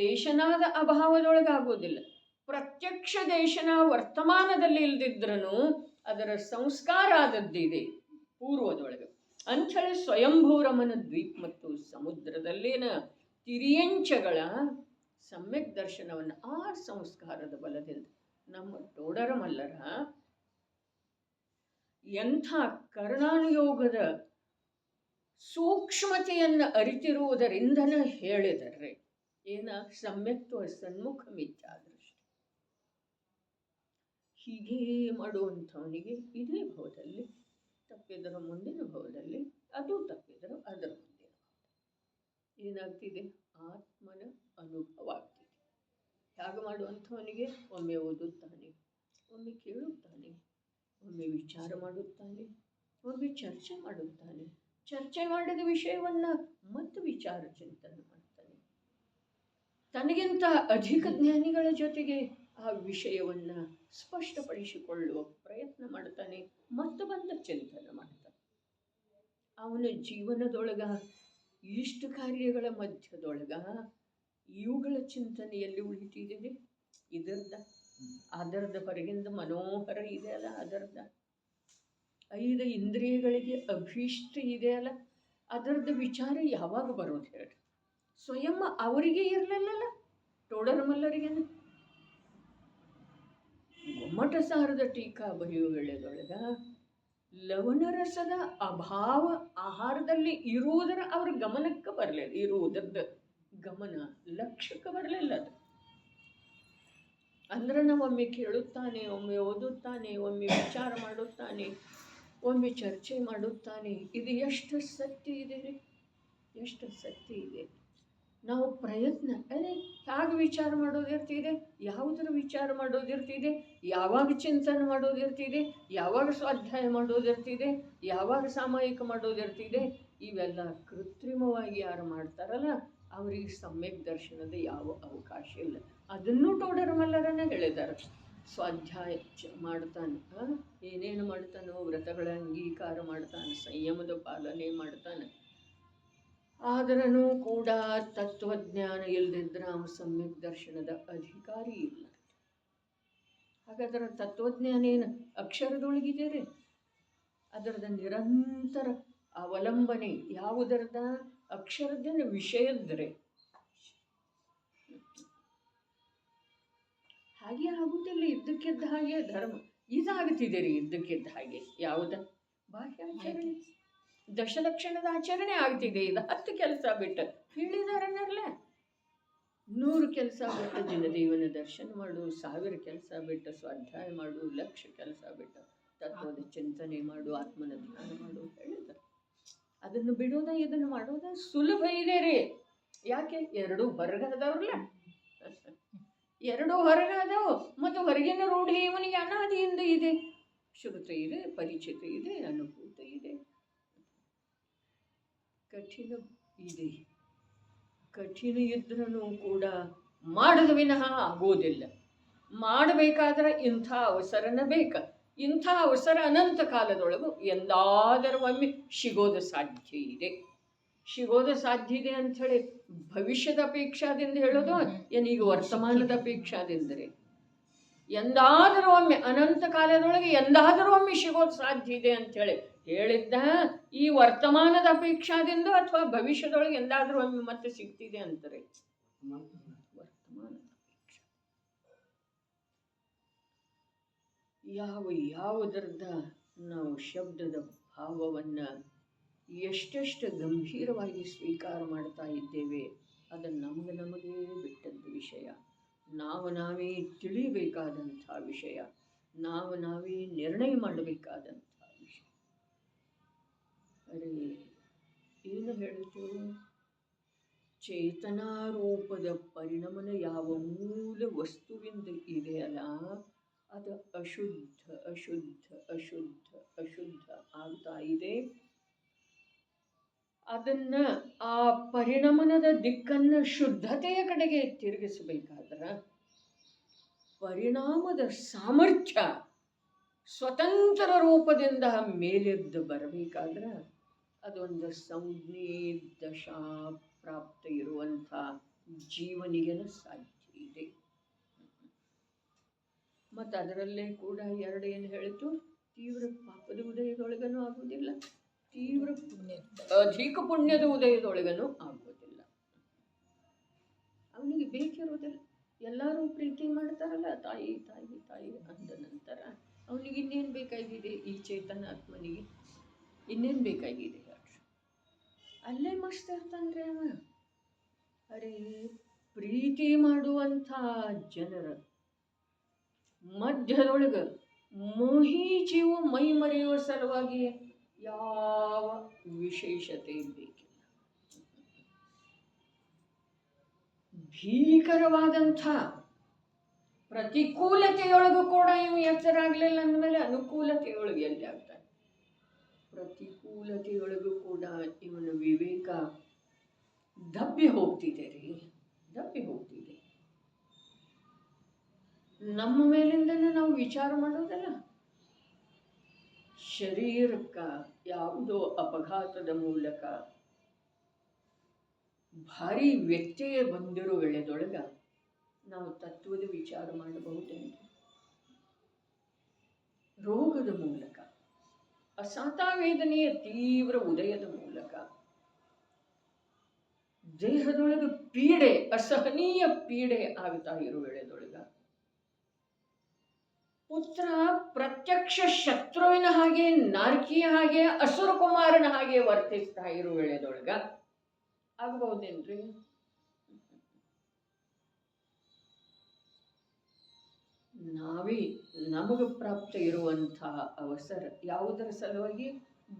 ದೇಶನಾದ ಅಭಾವದೊಳಗೆ ಆಗೋದಿಲ್ಲ. ಪ್ರತ್ಯಕ್ಷ ದೇಶನ ವರ್ತಮಾನದಲ್ಲಿ ಇಲ್ದಿದ್ರೂ ಅದರ ಸಂಸ್ಕಾರ ಆದದ್ದಿದೆ ಪೂರ್ವದೊಳಗೆ. ಅಂಥೇಳಿ ಸ್ವಯಂಭೂರಮನ ದ್ವೀಪ್ ಮತ್ತು ಸಮುದ್ರದಲ್ಲಿನ ತಿರಿಯಂಚಗಳ ಸಮ್ಯಕ್ ದರ್ಶನವನ್ನು ಆ ಸಂಸ್ಕಾರದ ಬಲದಿಂದ ನಮ್ಮ ಟೋಡರ ಮಲ್ಲರ ಎಂಥ ಕರ್ಣಾನುಯೋಗದ ಸೂಕ್ಷ್ಮತೆಯನ್ನು ಅರಿತಿರುವುದರಿಂದನೇ ಹೇಳಿದರೆ ಏನ ಸಮ್ಯಕ್ತ್ವ ಸನ್ಮುಖ ಮಿಥ್ಯಾದೃಷ್ಟಿ. ಹೀಗೆ ಮಾಡುವಂಥವನಿಗೆ ಇದೇ ಭಾವದಲ್ಲಿ ತಪ್ಪಿದರ ಮುಂದಿನ ಭಾವದಲ್ಲಿ, ಅದು ತಪ್ಪಿದರು ಅದರ ಮುಂದಿನ ಭಾವದಲ್ಲಿ ಏನಾಗ್ತಿದೆ, ಆತ್ಮನ ಅನುಭವ ಆಗ್ತಿದೆ. ತ್ಯಾಗ ಮಾಡುವಂಥವನಿಗೆ ಒಮ್ಮೆ ಓದುತ್ತಾನೆ, ಒಮ್ಮೆ ಕೇಳುತ್ತಾನೆ, ಒಮ್ಮೆ ವಿಚಾರ ಮಾಡುತ್ತಾನೆ, ಒಮ್ಮೆ ಚರ್ಚೆ ಮಾಡುತ್ತಾನೆ, ಚರ್ಚೆ ಮಾಡಿದ ವಿಷಯವನ್ನು ಮತ್ತು ವಿಚಾರ ಚಿಂತನೆ ಮಾಡ್ತಾನೆ. ತನಗಿಂತ ಅಧಿಕ ಜ್ಞಾನಿಗಳ ಜೊತೆಗೆ ಆ ವಿಷಯವನ್ನು ಸ್ಪಷ್ಟಪಡಿಸಿಕೊಳ್ಳುವ ಪ್ರಯತ್ನ ಮಾಡ್ತಾನೆ, ಮತ್ತು ಬಂದ ಚಿಂತನೆ ಮಾಡ್ತಾನೆ. ಅವನ ಜೀವನದೊಳಗ ಇಷ್ಟು ಕಾರ್ಯಗಳ ಮಧ್ಯದೊಳಗ ಇವುಗಳ ಚಿಂತನೆಯಲ್ಲಿ ಉಳಿತಿದೆ. ಇದರ್ದ ಅದರ್ದ ಹೊರಗಿಂದ ಮನೋಹರ ಇದೆಯಲ್ಲ, ಅದರ್ದ 5 ಇಂದ್ರಿಯಗಳಿಗೆ ಅಭೀಷ್ಟ ಇದೆಯಲ್ಲ, ಅದರದ್ದು ವಿಚಾರ ಯಾವಾಗ ಬರೋದು ಹೇಳಿ? ಸ್ವಯಂ ಅವರಿಗೆ ಇರಲಿಲ್ಲಲ್ಲ, ಟೋಡರಮಲ್ಲರಿಗೇನು. ಗೊಮ್ಮಟ ಸಾರದ ಟೀಕಾ ಬರೆಯುವುದೊಳಗ ಲವಣರಸದ ಅಭಾವ ಆಹಾರದಲ್ಲಿ ಇರುವುದರ ಅವ್ರ ಗಮನಕ್ಕೆ ಬರಲಿಲ್ಲ, ಇರುವುದರದ ಗಮನ ಲಕ್ಷ್ಯಕ್ಕೆ ಬರಲಿಲ್ಲ. ಅದು ಅಂದ್ರೆ ನಾವು ಒಮ್ಮೆ ಕೇಳುತ್ತಾನೆ, ಒಮ್ಮೆ ಓದುತ್ತಾನೆ, ಒಮ್ಮೆ ವಿಚಾರ ಮಾಡುತ್ತಾನೆ, ಒಮ್ಮೆ ಚರ್ಚೆ ಮಾಡುತ್ತಾನೆ. ಇದು ಎಷ್ಟು ಸತ್ಯ ಇದೆ ರೀ, ಎಷ್ಟು ಸತ್ಯ ಇದೆ. ನಾವು ಪ್ರಯತ್ನ ಹೇಗೆ ವಿಚಾರ ಮಾಡೋದಿರ್ತಿದೆ, ಯಾವುದರ ವಿಚಾರ ಮಾಡೋದಿರ್ತಿದೆ, ಯಾವಾಗ ಚಿಂತನೆ ಮಾಡೋದಿರ್ತಿದೆ, ಯಾವಾಗ ಸ್ವಾಧ್ಯಾಯ ಮಾಡೋದಿರ್ತಿದೆ, ಯಾವಾಗ ಸಾಮಾಯಿಕ ಮಾಡೋದಿರ್ತಿದೆ. ಇವೆಲ್ಲ ಕೃತ್ರಿಮವಾಗಿ ಯಾರು ಮಾಡ್ತಾರಲ್ಲ ಅವರಿಗೆ ಸಮ್ಯಕ್ ದರ್ಶನದ ಯಾವ ಅವಕಾಶ ಇಲ್ಲ. ಅದನ್ನು ಟೋಡರಮಲ್ಲರನ್ನ ಹೇಳಿದ್ದಾರೆ. ಸ್ವಾಧ್ಯಾಯ ಮಾಡ್ತಾನೆ, ಏನೇನು ಮಾಡ್ತಾನೋ, ವ್ರತಗಳ ಅಂಗೀಕಾರ ಮಾಡ್ತಾನೆ, ಸಂಯಮದ ಪಾಲನೆ ಮಾಡ್ತಾನೆ. ಆದರೂ ಕೂಡ ತತ್ವಜ್ಞಾನ ಇಲ್ಲದಿದ್ದರೆ ಅವನು ಸಮ್ಯಕ್ ದರ್ಶನದ ಅಧಿಕಾರಿ ಇಲ್ಲ. ಹಾಗಾದ್ರೆ ತತ್ವಜ್ಞಾನ ಏನು ಅಕ್ಷರದೊಳಗಿದೆ ರೀ. ಅದರದ ನಿರಂತರ ಅವಲಂಬನೆ ಯಾವುದರದ? ಅಕ್ಷರದ ವಿಷಯದ್ರೆ. ಹಾಗೆ ಆಗುತ್ತಿಲ್ಲ. ಇದ್ದಕ್ಕಿದ್ದ ಹಾಗೆ ಧರ್ಮ ಇದಾಗ್ತಿದೆ ರೀ. ಇದ್ದಕ್ಕಿದ್ದ ಹಾಗೆ ಯಾವುದು? ಬಾಹ್ಯಾಚರಣೆ, ದಶಲಕ್ಷಣದ ಆಚರಣೆ ಆಗ್ತಿದೆ. ಇದು 10 ಕೆಲಸ ಬಿಟ್ಟು ಹೇಳಿದಾರನ್ನಲ್ಲ, 100 ಕೆಲಸ ಬಿಟ್ಟು ದಿನದೇವನ ದರ್ಶನ ಮಾಡು, 1000 ಕೆಲಸ ಬಿಟ್ಟು ಸ್ವಾಧ್ಯಾಯ ಮಾಡು, 1,00,000 ಕೆಲಸ ಬಿಟ್ಟು ತತ್ವದ ಚಿಂತನೆ ಮಾಡು, ಆತ್ಮನ ಧ್ಯಾನ ಮಾಡು ಹೇಳಿದ. ಅದನ್ನು ಬಿಡೋದ ಇದನ್ನು ಮಾಡೋದ ಸುಲಭ ಇದೆ ರೀ. ಯಾಕೆ? 2 ಹೊರಗದವ್ರಲ್ಲ, 2 ಹೊರಗದವು. ಮತ್ತು ಹೊರಗಿನ ರೂಢಿ ಇವನಿಗೆ ಅನಾದಿಯಿಂದ ಇದೆ. ಶ್ರುತ ಇದೆ, ಪರಿಚಿತ ಇದೆ, ಅನುಭೂತ ಇದೆ. ಕಠಿಣ ಇದೆ. ಕಠಿಣ ಇದ್ರೂ ಕೂಡ ಮಾಡದ ವಿನಃ ಆಗೋದಿಲ್ಲ. ಮಾಡಬೇಕಾದ್ರೆ ಇಂಥ ಅವಸರನ ಬೇಕು. ಇಂಥ ಅವಸರ ಅನಂತ ಕಾಲದೊಳಗೂ ಎಂದಾದರೂ ಒಮ್ಮೆ ಸಿಗೋದು ಸಾಧ್ಯ ಇದೆ. ಸಿಗೋದು ಸಾಧ್ಯ ಇದೆ ಅಂಥೇಳಿ ಭವಿಷ್ಯದ ಅಪೇಕ್ಷಾದಿಂದ ಹೇಳೋದು ಏನೀಗ ವರ್ತಮಾನದ ಅಪೇಕ್ಷಾದಿಂದರೆ ಎಂದಾದರೂ ಒಮ್ಮೆ ಅನಂತ ಕಾಲದೊಳಗೆ ಎಂದಾದರೂ ಒಮ್ಮೆ ಸಿಗೋದು ಸಾಧ್ಯ ಇದೆ ಅಂಥೇಳಿ ಹೇಳಿದ್ದ. ಈ ವರ್ತಮಾನದ ಅಪೇಕ್ಷಾದಿಂದ ಅಥವಾ ಭವಿಷ್ಯದೊಳಗೆ ಎಂದಾದರೂ ಒಮ್ಮೆ ಮತ್ತೆ ಸಿಗ್ತಿದೆ ಅಂತಾರೆ. ವರ್ತಮಾನದ ಅಪೇಕ್ಷೆ ಯಾವುದರದ ನಾವು ಶಬ್ದದ ಭಾವವನ್ನು ಎಷ್ಟೆಷ್ಟು ಗಂಭೀರವಾಗಿ ಸ್ವೀಕಾರ ಮಾಡ್ತಾ ಇದ್ದೇವೆ ಅದನ್ನು ನಮಗೇ ಬಿಟ್ಟದ್ದು ವಿಷಯ. ನಾವೇ ತಿಳಿಯಬೇಕಾದಂಥ ವಿಷಯ, ನಾವೇ ನಿರ್ಣಯ ಮಾಡಬೇಕಾದಂಥ ವಿಷಯ. ಅರೆ ಏನು ಹೇಳಿತು? ಚೇತನಾರೂಪದ ಪರಿಣಮನ ಯಾವ ಮೂಲ ವಸ್ತುವಿಂದ ಇದೆಯಲ್ಲ ಅದು ಅಶುದ್ಧ ಅಶುದ್ಧ ಅಶುದ್ಧ ಅಶುದ್ಧ ಆಗ್ತಾ ಇದೆ. ಅದನ್ನ ಆ ಪರಿಣಮನದ ದಿಕ್ಕನ್ನು ಶುದ್ಧತೆಯ ಕಡೆಗೆ ತಿರುಗಿಸಬೇಕಾದ್ರೆ ಪರಿಣಾಮದ ಸಾಮರ್ಥ್ಯ ಸ್ವತಂತ್ರ ರೂಪದಿಂದ ಮೇಲೆದ್ದು ಬರಬೇಕಾದ್ರೆ ಅದೊಂದು ಸಂಜ್ಞೆ ದಶಾ ಪ್ರಾಪ್ತ ಇರುವಂಥ ಜೀವನಿಗೆನ ಸಾಧ್ಯ ಇದೆ. ಮತ್ತು ಅದರಲ್ಲೇ ಕೂಡ 2 ಏನು ಹೇಳಿತು? ತೀವ್ರ ಪಾಪದ ಉದಯದೊಳಗನೂ ಆಗುವುದಿಲ್ಲ, ತೀವ್ರ ಅಧಿಕ ಪುಣ್ಯದ ಉದಯದೊಳಗನೂ ಆಗೋದಿಲ್ಲ. ಅವನಿಗೆ ಬೇಕಿರೋದಿಲ್ಲ. ಎಲ್ಲರೂ ಪ್ರೀತಿ ಮಾಡ್ತಾರಲ್ಲ, ತಾಯಿ ತಾಯಿ ತಾಯಿ ಅಂದ ನಂತರ ಅವನಿಗೆ ಇನ್ನೇನು ಬೇಕಾಗಿದೆ? ಈ ಚೇತನ ಆತ್ಮನಿಗೆ ಇನ್ನೇನು ಬೇಕಾಗಿದೆ? ಅಲ್ಲೇ ಮಸ್ತ್ ಇರ್ತಾನ್ರಿ ಅವ. ಅರೆ ಪ್ರೀತಿ ಮಾಡುವಂಥ ಜನರ ಮಧ್ಯದೊಳಗೆ ಮೋಹಿ ಜೀವ ಮೈ ಮರೆಯುವ ಸಲುವಾಗಿ ಯಾವ ವಿಶೇಷತೆ ಬೇಕಿಲ್ಲ. ಭೀಕರವಾದಂಥ ಪ್ರತಿಕೂಲತೆಯೊಳಗೂ ಕೂಡ ಇವು ಎಚ್ಚರ ಆಗಲಿಲ್ಲ ಅಂದಮೇಲೆ ಅನುಕೂಲತೆಯೊಳಗೆ ಎಲ್ಲಿ ಆಗ್ತಾನೆ? ಪ್ರತಿಕೂಲತೆಯೊಳಗೂ ಕೂಡ ಇವನ ವಿವೇಕ ದಬ್ಬಿ ಹೋಗ್ತಿದೆ ರೀ. ದಪ್ಪಿ ಹೋಗ್ತಿದೆ. ನಮ್ಮ ಮೇಲಿಂದನೇ ನಾವು ವಿಚಾರ ಮಾಡೋದಲ್ಲ. ಶರೀರಕ್ಕ ಯಾವುದೋ ಅಪಘಾತದ ಮೂಲಕ ಭಾರಿ ವ್ಯತ್ಯಯ ಬಂದಿರೋ ವೇಳೆದೊಳಗ ನಾವು ತತ್ವದ ವಿಚಾರ ಮಾಡಬಹುದೇನು? ರೋಗದ ಮೂಲಕ, ಅಸಾತಾವೇದನೆಯ ತೀವ್ರ ಉದಯದ ಮೂಲಕ, ದೇಹದೊಳಗೆ ಪೀಡೆ, ಅಸಹನೀಯ ಪೀಡೆ ಆಗ್ತಾ ಇರೋ ವೇಳೆದೊಳಗ ಪುತ್ರ ಪ್ರತ್ಯಕ್ಷ ಶತ್ರುವಿನ ಹಾಗೆ, ನಾರ್ಕಿಯ ಹಾಗೆ, ಅಸುರ ಕುಮಾರನ ಹಾಗೆ ವರ್ತಿಸ್ತಾ ಇರೋ ವೇಳೆದೊಳಗ ಆಗಬಹುದೇನ್ರಿ? ನಾವೇ ನಮಗೆ ಪ್ರಾಪ್ತ ಇರುವಂಥ ಅವಸರ ಯಾವುದರ ಸಲುವಾಗಿ?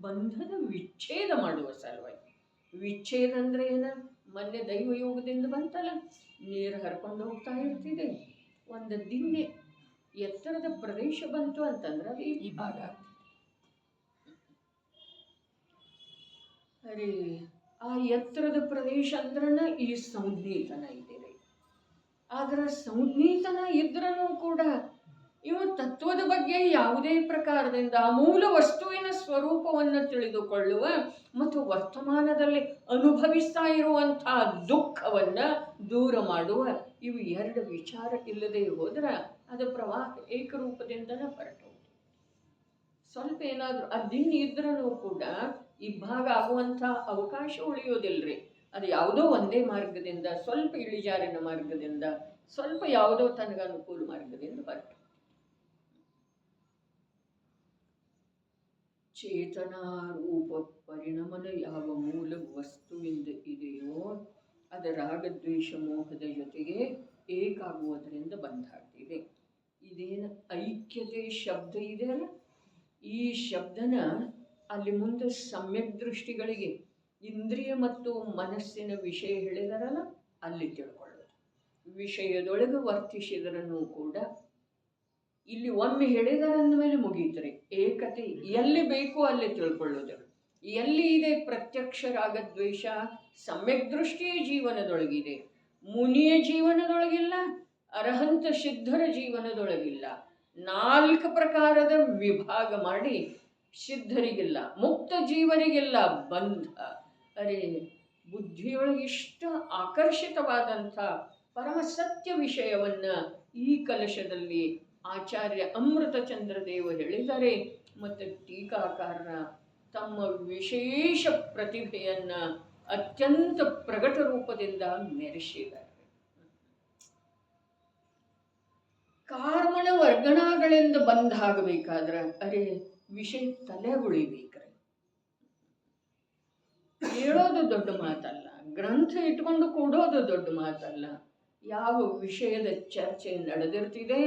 ಬಂಧದ ವಿಚ್ಛೇದ ಮಾಡುವ ಸಲುವಾಗಿ. ವಿಚ್ಛೇದ ಅಂದ್ರೆ ಏನ? ಮೊನ್ನೆ ದೈವಯೋಗದಿಂದ ಬಂತಲ್ಲ, ನೀರು ಹರ್ಕೊಂಡು ಹೋಗ್ತಾ ಇರ್ತಿದೆ, ಒಂದು ದಿನ್ನೆ ಎತ್ತರದ ಪ್ರದೇಶ ಬಂತು ಅಂತಂದ್ರೆ ಅದು ಈ ಭಾಗ. ಅರೆ ಆ ಎತ್ತರದ ಪ್ರದೇಶ ಅಂದ್ರನ ಈ ಸಂಜ್ಞೀತನ ಇದೆ. ಆದ್ರೆ ಸಂಜ್ಞೀತನ ಇದ್ರೂ ಕೂಡ ಇವು ತತ್ವದ ಬಗ್ಗೆ ಯಾವುದೇ ಪ್ರಕಾರದಿಂದ ಮೂಲ ವಸ್ತುವಿನ ಸ್ವರೂಪವನ್ನು ತಿಳಿದುಕೊಳ್ಳುವ ಮತ್ತು ವರ್ತಮಾನದಲ್ಲಿ ಅನುಭವಿಸ್ತಾ ಇರುವಂತಹ ದುಃಖವನ್ನ ದೂರ ಮಾಡುವ ಇವು ಎರಡು ವಿಚಾರ ಇಲ್ಲದೆ ಹೋದ್ರೆ ಅದು ಪ್ರವಾಹ ಏಕರೂಪದಿಂದನೇ ಹೊರಟು. ಸ್ವಲ್ಪ ಏನಾದರೂ ಅದಿನ್ನು ಇದ್ರೂ ಕೂಡ ಇಬ್ಬಾಗ ಆಗುವಂಥ ಅವಕಾಶ ಉಳಿಯೋದಿಲ್ರಿ. ಅದು ಯಾವುದೋ ಒಂದೇ ಮಾರ್ಗದಿಂದ, ಸ್ವಲ್ಪ ಇಳಿಜಾರಿನ ಮಾರ್ಗದಿಂದ, ಸ್ವಲ್ಪ ಯಾವುದೋ ತನಗೆ ಅನುಕೂಲ ಮಾರ್ಗದಿಂದ ಹೊರಟು. ಚೇತನಾರೂಪ ಪರಿಣಮನ ಯಾವ ಮೂಲ ವಸ್ತುವಿಂದ ಇದೆಯೋ ಅದು ರಾಗದ್ವೇಷ ಮೋಹದ ಜೊತೆಗೆ ಏಕಾಗುವುದರಿಂದ ಬಂದಾಗ್ತಿದೆ. ಇದೇನು ಐಕ್ಯತೆ ಶಬ್ದ ಇದೆಯಲ್ಲ, ಈ ಶಬ್ದನ ಅಲ್ಲಿ ಮುಂದೆ ಸಮ್ಯಕ್ ದೃಷ್ಟಿಗಳಿಗೆ ಇಂದ್ರಿಯ ಮತ್ತು ಮನಸ್ಸಿನ ವಿಷಯ ಹೇಳಿದಾರಲ್ಲ, ಅಲ್ಲಿ ತಿಳ್ಕೊಳ್ಳೋದು. ವಿಷಯದೊಳಗೆ ವರ್ತಿಸಿದ್ರೂ ಕೂಡ ಇಲ್ಲಿ ಒಮ್ಮೆ ಹೇಳಿದಾರಂದ ಮೇಲೆ ಮುಗೀತ್ರಿ. ಏಕತೆ ಎಲ್ಲಿ ಬೇಕೋ ಅಲ್ಲಿ ತಿಳ್ಕೊಳ್ಳೋದು. ಎಲ್ಲಿ ಇದೆ ಪ್ರತ್ಯಕ್ಷ ರಾಗದ್ವೇಷ, ಸಮ್ಯಕ್ ದೃಷ್ಟಿಯ ಜೀವನದೊಳಗಿದೆ, ಮುನಿಯ ಜೀವನದೊಳಗಿಲ್ಲ, ಅರಹಂತ ಸಿದ್ಧರ ಜೀವನದೊಳಗಿಲ್ಲ. 4 ಪ್ರಕಾರದ ವಿಭಾಗ ಮಾಡಿ ಸಿದ್ಧರಿಗಿಲ್ಲ, ಮುಕ್ತ ಜೀವರಿಗಿಲ್ಲ ಬಂಧ. ಅರೆ ಬುದ್ಧಿಯೊಳಗೆ ಇಷ್ಟ ಆಕರ್ಷಿತವಾದಂಥ ಪರಮ ಸತ್ಯ ವಿಷಯವನ್ನ ಈ ಕಲಶದಲ್ಲಿ ಆಚಾರ್ಯ ಅಮೃತಚಂದ್ರದೇವ ಹೇಳಿದ್ದಾರೆ. ಮತ್ತು ಟೀಕಾಕಾರರ ತಮ್ಮ ವಿಶೇಷ ಪ್ರತಿಭೆಯನ್ನ ಅತ್ಯಂತ ಪ್ರಗಟ ರೂಪದಿಂದ ಮೆರೆಸಿದ್ದಾರೆ. ಕಾರ್ಮಣ ವರ್ಗಣಗಳಿಂದ ಬಂದಾಗಬೇಕಾದ್ರೆ ಅರೆ ವಿಷಯ ತಲೆಗುಳಿಬೇಕ್ರೆ. ಹೇಳೋದು ದೊಡ್ಡ ಮಾತಲ್ಲ, ಗ್ರಂಥ ಇಟ್ಕೊಂಡು ಕೂಡೋದು ದೊಡ್ಡ ಮಾತಲ್ಲ. ಯಾವ ವಿಷಯದ ಚರ್ಚೆ ನಡೆದಿರ್ತಿದೆ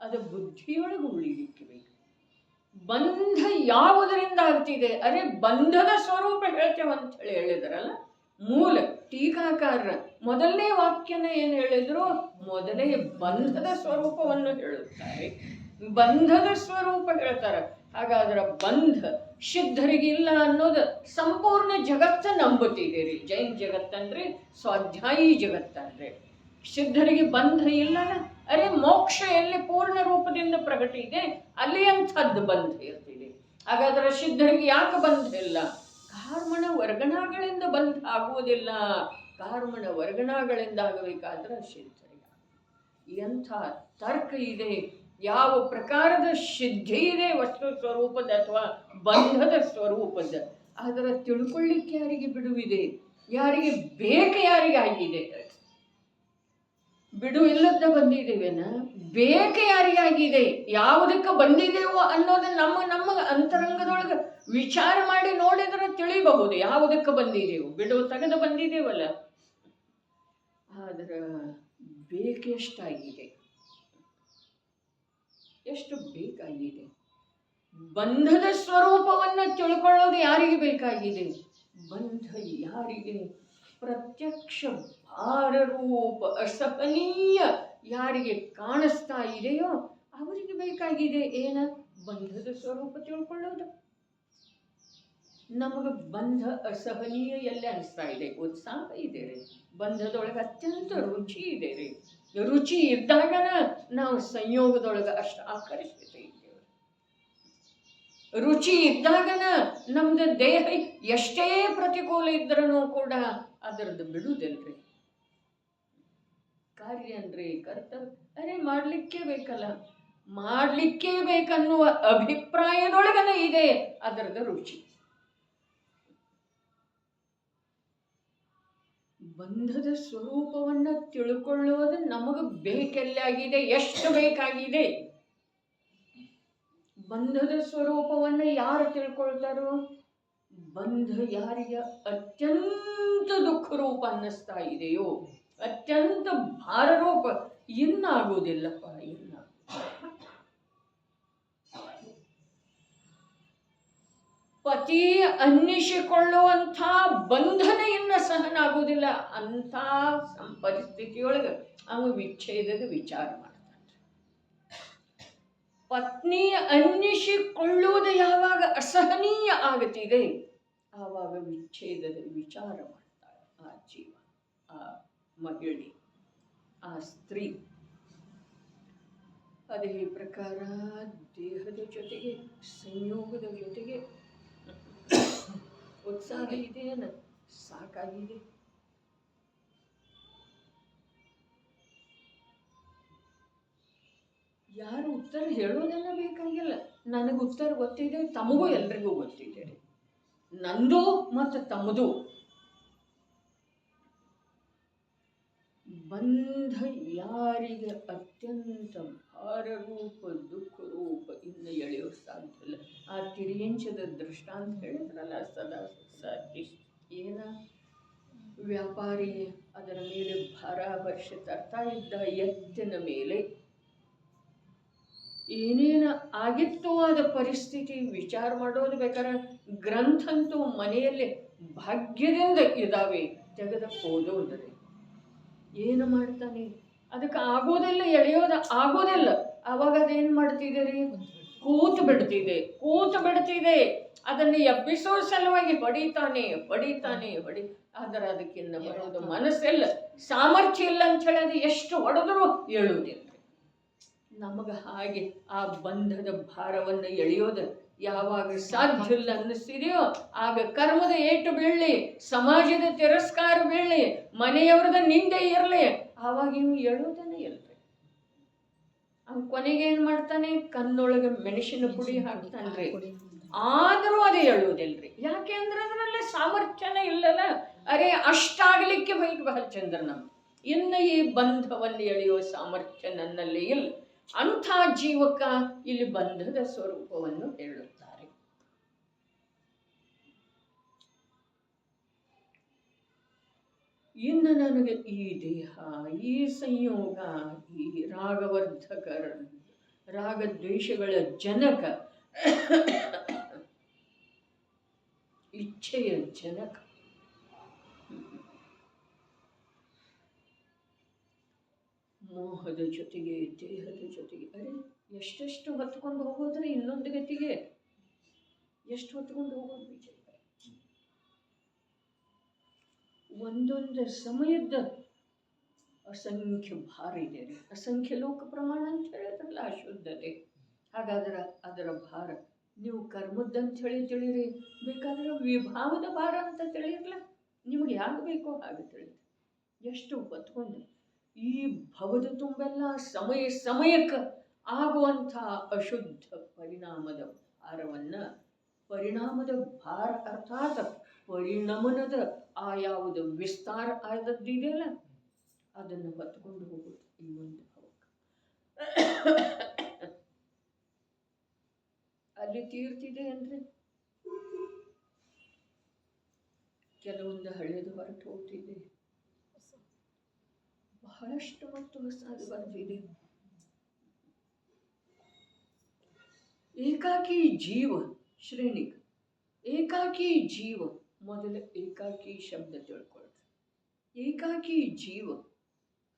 ಅದು ಬುದ್ಧಿಯೊಳಗೆ ಉಳಿಲಿಕ್ಕೆ ಬೇಕು. ಬಂಧ ಯಾವುದರಿಂದ ಆಗ್ತಿದೆ? ಅರೆ ಬಂಧದ ಸ್ವರೂಪ ಹೇಳ್ತೇವೆ ಅಂತ ಹೇಳಿದ್ರಲ್ಲ, ಮೂಲ ಟೀಕಾಕಾರರ ಮೊದಲನೇ ವಾಕ್ಯನ ಏನು ಹೇಳಿದ್ರು? ಮೊದಲೇ ಬಂಧದ ಸ್ವರೂಪವನ್ನು ಹೇಳುತ್ತಾರೆ, ಬಂಧದ ಸ್ವರೂಪ ಹೇಳ್ತಾರೆ. ಹಾಗಾದ್ರೆ ಬಂಧ ಸಿದ್ಧರಿಗಿಲ್ಲ ಅನ್ನೋದು ಸಂಪೂರ್ಣ ಜಗತ್ತ ನಂಬುತ್ತಿದ್ದೀರಿ. ಜೈನ್ ಜಗತ್ತಂದ್ರೆ, ಸ್ವಾಧ್ಯಾಯಿ ಜಗತ್ತಂದ್ರೆ ಸಿದ್ಧರಿಗೆ ಬಂಧ ಇಲ್ಲನ? ಅರೆ ಮೋಕ್ಷ ಎಲ್ಲಿ ಪೂರ್ಣ ರೂಪದಿಂದ ಪ್ರಗಟ ಇದೆ ಅಲ್ಲಿ ಅಂಥದ್ದು ಬಂಧ ಇರ್ತಿದೆ. ಹಾಗಾದ್ರೆ ಸಿದ್ಧರಿಗೆ ಯಾಕೆ ಬಂಧ ಇಲ್ಲ? ಕಾರ್ಮಣ ವರ್ಗಣಗಳಿಂದ ಬಂಧ ಆಗುವುದಿಲ್ಲ. ಕಾರ್ಮಣ ವರ್ಗಣಗಳಿಂದ ಆಗಬೇಕಾದ್ರೆ ಸಿದ್ಧರಿಗೆ ಎಂಥ ತರ್ಕ ಇದೆ. ಯಾವ ಪ್ರಕಾರದ ಸಿದ್ಧಿ ಇದೆ ವಸ್ತು ಸ್ವರೂಪದ ಅಥವಾ ಬಂಧದ ಸ್ವರೂಪದ, ಅದರ ತಿಳ್ಕೊಳ್ಳಿಕ್ಕೆ ಯಾರಿಗೆ ಬಿಡುವಿದೆ? ಯಾರಿಗೆ ಬೇಕು? ಯಾರಿಗೆ ಆಗಿದೆ? ಬಿಡು ಇಲ್ಲದ ಬಂದಿದ್ದೇವೇನ? ಬೇಕೆ ಯಾರಿಗಾಗಿದೆ? ಯಾವುದಕ್ಕೆ ಬಂದಿದ್ದೇವೋ ಅನ್ನೋದನ್ನ ನಮ್ಮ ಅಂತರಂಗದೊಳಗೆ ವಿಚಾರ ಮಾಡಿ ನೋಡಿದ್ರೆ ತಿಳಿಬಹುದು ಯಾವುದಕ್ಕೆ ಬಂದಿದ್ದೇವು. ಬಿಡು ತೆಗೆದು ಬಂದಿದ್ದೇವಲ್ಲ, ಆದ್ರೆ ಬೇಕೆಷ್ಟಾಗಿದೆ, ಎಷ್ಟು ಬೇಕಾಗಿದೆ? ಬಂಧದ ಸ್ವರೂಪವನ್ನು ತಿಳ್ಕೊಳ್ಳೋದು ಯಾರಿಗೆ ಬೇಕಾಗಿದೆ? ಬಂಧ ಯಾರಿಗೆ ಪ್ರತ್ಯಕ್ಷ ಭಾರರೂಪ ಅಸಹನೀಯ ಯಾರಿಗೆ ಕಾಣಿಸ್ತಾ ಇದೆಯೋ ಅವರಿಗೆ ಬೇಕಾಗಿದೆ ಏನ? ಬಂಧದ ಸ್ವರೂಪ ತಿಳ್ಕೊಳ್ಳೋದು. ನಮಗೆ ಬಂಧ ಅಸಹನೀಯ ಎಲ್ಲಿ ಅನಿಸ್ತಾ ಇದೆ? ಉತ್ಸಾಹ ಇದೆ ರೀ, ಬಂಧದೊಳಗೆ ಅತ್ಯಂತ ರುಚಿ ಇದೆ ರೀ. ರುಚಿ ಇದ್ದಾಗನ ನಾವು ಸಂಯೋಗದೊಳಗೆ ಅಷ್ಟು ಆಕರ್ಷಿತ ಇದ್ದೇವೆ. ರುಚಿ ಇದ್ದಾಗನ ನಮ್ದು ದೇಹ ಎಷ್ಟೇ ಪ್ರತಿಕೂಲ ಇದ್ರೂ ಕೂಡ ಅದರದ್ದು ಬಿಡುವುದಿಲ್ರಿ. ಕಾರ್ಯ ಅನ್ರಿ, ಕರ್ತವ್ಯ ಅರೆ ಮಾಡಲಿಕ್ಕೆ ಬೇಕಲ್ಲ, ಮಾಡಲಿಕ್ಕೇ ಬೇಕನ್ನುವ ಅಭಿಪ್ರಾಯದೊಳಗನ ಇದೆ ಅದರದ್ದು ರುಚಿ. ಬಂಧದ ಸ್ವರೂಪವನ್ನು ತಿಳ್ಕೊಳ್ಳೋದು ನಮಗೆ ಬೇಕೆಲ್ಲಾಗಿದೆ, ಎಷ್ಟು ಬೇಕಾಗಿದೆ. ಬಂಧದ ಸ್ವರೂಪವನ್ನು ಯಾರು ತಿಳ್ಕೊಳ್ತಾರೋ, ಬಂಧ ಯಾರಿಗೆ ಅತ್ಯಂತ ದುಃಖ ರೂಪ ಅನ್ನಿಸ್ತಾ ಇದೆಯೋ, ಅತ್ಯಂತ ಭಾರರೂಪ, ಇನ್ನಾಗುವುದಿಲ್ಲಪ್ಪ, ಇನ್ನ ಪತಿ ಅನ್ನಿಸಿಕೊಳ್ಳುವಂಥ ಬಂಧನ ಇನ್ನ ಸಹನ ಆಗುವುದಿಲ್ಲ. ಅಂಥ ಪರಿಸ್ಥಿತಿಯೊಳಗೆ ಅವನು ವಿಚ್ಛೇದದ ವಿಚಾರ ಮಾಡ್ತಾನೆ. ಪತ್ನಿ ಅನ್ನಿಸಿಕೊಳ್ಳುವುದು ಯಾವಾಗ ಅಸಹನೀಯ ಆಗುತ್ತಿದೆ ಆವಾಗ ವಿಚ್ಛೇದದ ವಿಚಾರ ಮಾಡ್ತಾಳೆ ಆ ಜೀವ, ಆ ಮಹಿಳೆ, ಆ ಸ್ತ್ರೀ. ಅದೇ ಪ್ರಕಾರ ದೇಹದ ಜೊತೆಗೆ ಸಂಯೋಗದ ಜೊತೆಗೆ ಉತ್ಸಾಹ ಇದೆಯೇನ? ಸಾಕಾಗಿದೆ. ಯಾರು ಉತ್ತರ ಹೇಳೋದೆಲ್ಲ ಬೇಕಾಗಿಲ್ಲ. ನನಗೆ ಉತ್ತರ ಗೊತ್ತಿದೆ, ತಮಗೂ ಎಲ್ರಿಗೂ ಗೊತ್ತಿದೆ. ನಂದು ಮತ್ತು ತಮ್ಮದು ಬಂಧ ಯಾರಿಗೆ ಅತ್ಯಂತ ಭಾರರೂಪ ದುಃಖ ರೂಪ ಇನ್ನು ಎಳೆಯೋದು ಸಾಧ್ಯ ಇಲ್ಲ. ಆ ತಿರಿಯಂಚದ ದೃಷ್ಟಾಂತ ಹೇಳಿದ್ರಲ್ಲ, ಸದಾ ಏನ ವ್ಯಾಪಾರಿ ಅದರ ಮೇಲೆ ಭಾರ ವರ್ಷ ತರ್ತಾ ಇದ್ದ ಎತ್ತಿನ ಮೇಲೆ ಏನೇನು ಆಗಿತ್ತು ಅದ ಪರಿಸ್ಥಿತಿ ವಿಚಾರ ಮಾಡೋದು ಬೇಕಾದ್ರೆ ಗ್ರಂಥಂತೂ ಮನೆಯಲ್ಲಿ ಭಾಗ್ಯದಿಂದ ಇದಾವೆ, ತೆಗೆದ ಓದೋದ್ರಿ. ಏನು ಮಾಡ್ತಾನೆ? ಅದಕ್ಕೆ ಆಗೋದಿಲ್ಲ, ಎಳೆಯೋದ ಆಗೋದಿಲ್ಲ. ಆವಾಗ ಅದೇನು ಮಾಡ್ತಿದ್ದೀರಿ? ಕೂತು ಬಿಡ್ತಿದೆ. ಅದನ್ನು ಎಬ್ಬಿಸೋ ಸಲುವಾಗಿ ಹೊಡಿತಾನೆ. ಆದರೆ ಅದಕ್ಕಿನ್ನ ಬರೋದು ಮನಸ್ಸೆಲ್ಲ, ಸಾಮರ್ಥ್ಯ ಇಲ್ಲ ಅಂತ ಹೇಳಿ ಅದು ಎಷ್ಟು ಹೊಡೆದರೂ ಎಳುವುದಿಲ್ಲ. ನಮಗೆ ಹಾಗೆ ಆ ಬಂಧದ ಭಾರವನ್ನು ಎಳೆಯೋದು ಯಾವಾಗ ಸಾಧ್ಯ ಇಲ್ಲ ಅನ್ನಿಸ್ತಿದೆಯೋ ಆಗ ಕರ್ಮದ ಏಟು ಬೀಳಲಿ, ಸಮಾಜದ ತಿರಸ್ಕಾರ ಬೀಳಲಿ, ಮನೆಯವರದ ನಿಂದೆ ಇರಲಿ, ಆವಾಗ ಇವು ಎಳುವುದನ್ನೇ ಇಲ್ರಿ. ಅವ್ನು ಕೊನೆಗೆ ಏನು ಮಾಡ್ತಾನೆ? ಕಣ್ಣೊಳಗೆ ಮೆಣಸಿನ ಪುಡಿ ಹಾಕ್ತಾನ್ರಿ. ಆದರೂ ಅದೇ ಎಳುವುದಿಲ್ರಿ. ಯಾಕೆ ಅಂದ್ರೆ ಅದರಲ್ಲಿ ಸಾಮರ್ಥ್ಯನೇ ಇಲ್ಲಲ್ಲ. ಅರೆ ಅಷ್ಟಾಗಲಿಕ್ಕೆ ಬೇಕು ಬಹಳಚಂದ್ರ ನಮ್ಗೆ. ಇನ್ನು ಈ ಬಂಧವನ್ನು ಎಳೆಯುವ ಸಾಮರ್ಥ್ಯ ನನ್ನಲ್ಲಿ ಇಲ್ಲ. ಅಂಥ ಜೀವಕ ಇಲ್ಲಿ ಬಂಧದ ಸ್ವರೂಪವನ್ನು ಹೇಳುತ್ತಾರೆ. ಇನ್ನು ನನಗೆ ಈ ದೇಹ, ಈ ಸಂಯೋಗ, ಈ ರಾಗವರ್ಧಕ, ರಾಗದ್ವೇಷಗಳ ಜನಕ, ಇಚ್ಛೆಯ ಜನಕ, ಮೋಹದ ಜೊತೆಗೆ ದೇಹದ ಜೊತೆಗೆ ಅರೆ ಎಷ್ಟೆಷ್ಟು ಹೊತ್ಕೊಂಡು ಹೋಗೋದ್ರೆ ಇನ್ನೊಂದು ಗತಿಗೆ ಎಷ್ಟು ಹೊತ್ಕೊಂಡು ಹೋಗೋದು ವಿಜಯ. ಒಂದೊಂದು ಸಮಯದ ಅಸಂಖ್ಯ ಭಾರ ಇದೆ ರೀ. ಅಸಂಖ್ಯ ಲೋಕ ಪ್ರಮಾಣ ಅಂತ ಹೇಳಿದ್ರಲ್ಲ, ಅಶುದ್ಧತೆ. ಹಾಗಾದ್ರೆ ಅದರ ಭಾರ ನೀವು ಕರ್ಮದ್ದಂತ ಹೇಳಿ ತಿಳಿರಿ, ಬೇಕಾದ್ರೆ ವಿಭಾವದ ಭಾರ ಅಂತ ತಿಳಿರಲ್ಲ, ನಿಮ್ಗೆ ಯಾಕೆ ಬೇಕೋ ಹಾಗೆ ತಿಳಿರಿ. ಎಷ್ಟು ಹೊತ್ಕೊಂಡು ಈ ಭವದ ತುಂಬೆಲ್ಲ ಸಮಯಕ್ಕೆ ಆಗುವಂಥ ಅಶುದ್ಧ ಪರಿಣಾಮದ ಭಾರವನ್ನು, ಪರಿಣಾಮದ ಭಾರ ಅರ್ಥಾತ್ ಪರಿಣಮನದ ಆ ಯಾವುದು ವಿಸ್ತಾರ ಆದದ್ದಿದೆಯಲ್ಲ ಅದನ್ನು ಹೊತ್ಕೊಂಡು ಹೋಗೋದು ಇನ್ನೊಂದು ಭಾವಕ್ಕೆ. ಅಲ್ಲಿ ತೀರ್ತಿದೆ ಅಂದರೆ ಕೆಲವೊಂದು ಹಳೆಯದು ಹೊರಟು ಹೋಗ್ತಿದೆ, ಬಹಳಷ್ಟು ಮತ್ತು ಹೊಸದು ಬರ್ತಿದೆ. ಏಕಾಕಿ ಜೀವ ಶ್ರೇಣಿಕ, ಏಕಾಕಿ ಜೀವ. ಮೊದಲು ಏಕಾಕಿ ಶಬ್ದ ತಿಳ್ಕೊಳ್ರಿ. ಏಕಾಕಿ ಜೀವ,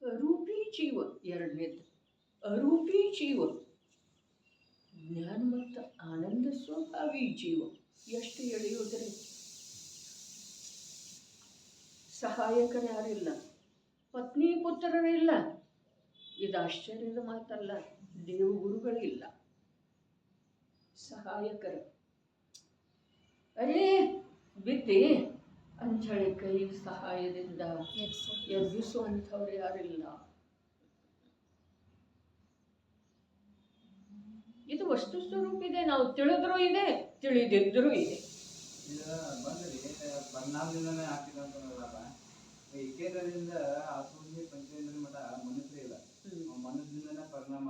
ಅರೂಪಿ ಜೀವ ಎರಡನೇದು. ಅರೂಪಿ ಜೀವ ಜ್ಞಾನ ಮತ್ತು ಆನಂದ ಸ್ವಭಾವಿ ಜೀವ. ಎಷ್ಟು ಎಳೆಯೋದ್ರೆ ಸಹಾಯಕರು ಯಾರಿಲ್ಲ, ಪತ್ನಿ ಪುತ್ರರಿಲ್ಲ. ಇದು ಆಶ್ಚರ್ಯದ ಮಾತಲ್ಲ. ದೇವಗುರುಗಳಿಲ್ಲ, ಸಹಾಯಕರು. ಅರೇ ಬಿದ್ದಿ ಅಂಥೇಳಿ ಕೈ ಸಹಾಯದಿಂದ ಎಬ್ಬಿಸುವಂಥವ್ರು ಯಾರಿಲ್ಲ. ಇದು ವಸ್ತು ಸ್ವರೂಪ ಇದೆ. ನಾವು ತಿಳಿದ್ರೂ ಇದೆ, ತಿಳಿದಿದ್ರೂ ಇದೆ. ಪರಿಣಾಮದಿಂದನೇ ಆಗ್ತಿದಂತ ಏಕೇಂದ್ರದಿಂದ ಆಸೂರಿಗೆ ಪಂಚೇಂದ್ರ ಮಠ ಮನಸ್ಸೇ ಇಲ್ಲ. ಮನಸ್ಸಿಂದನೇ ಪರಿಣಾಮ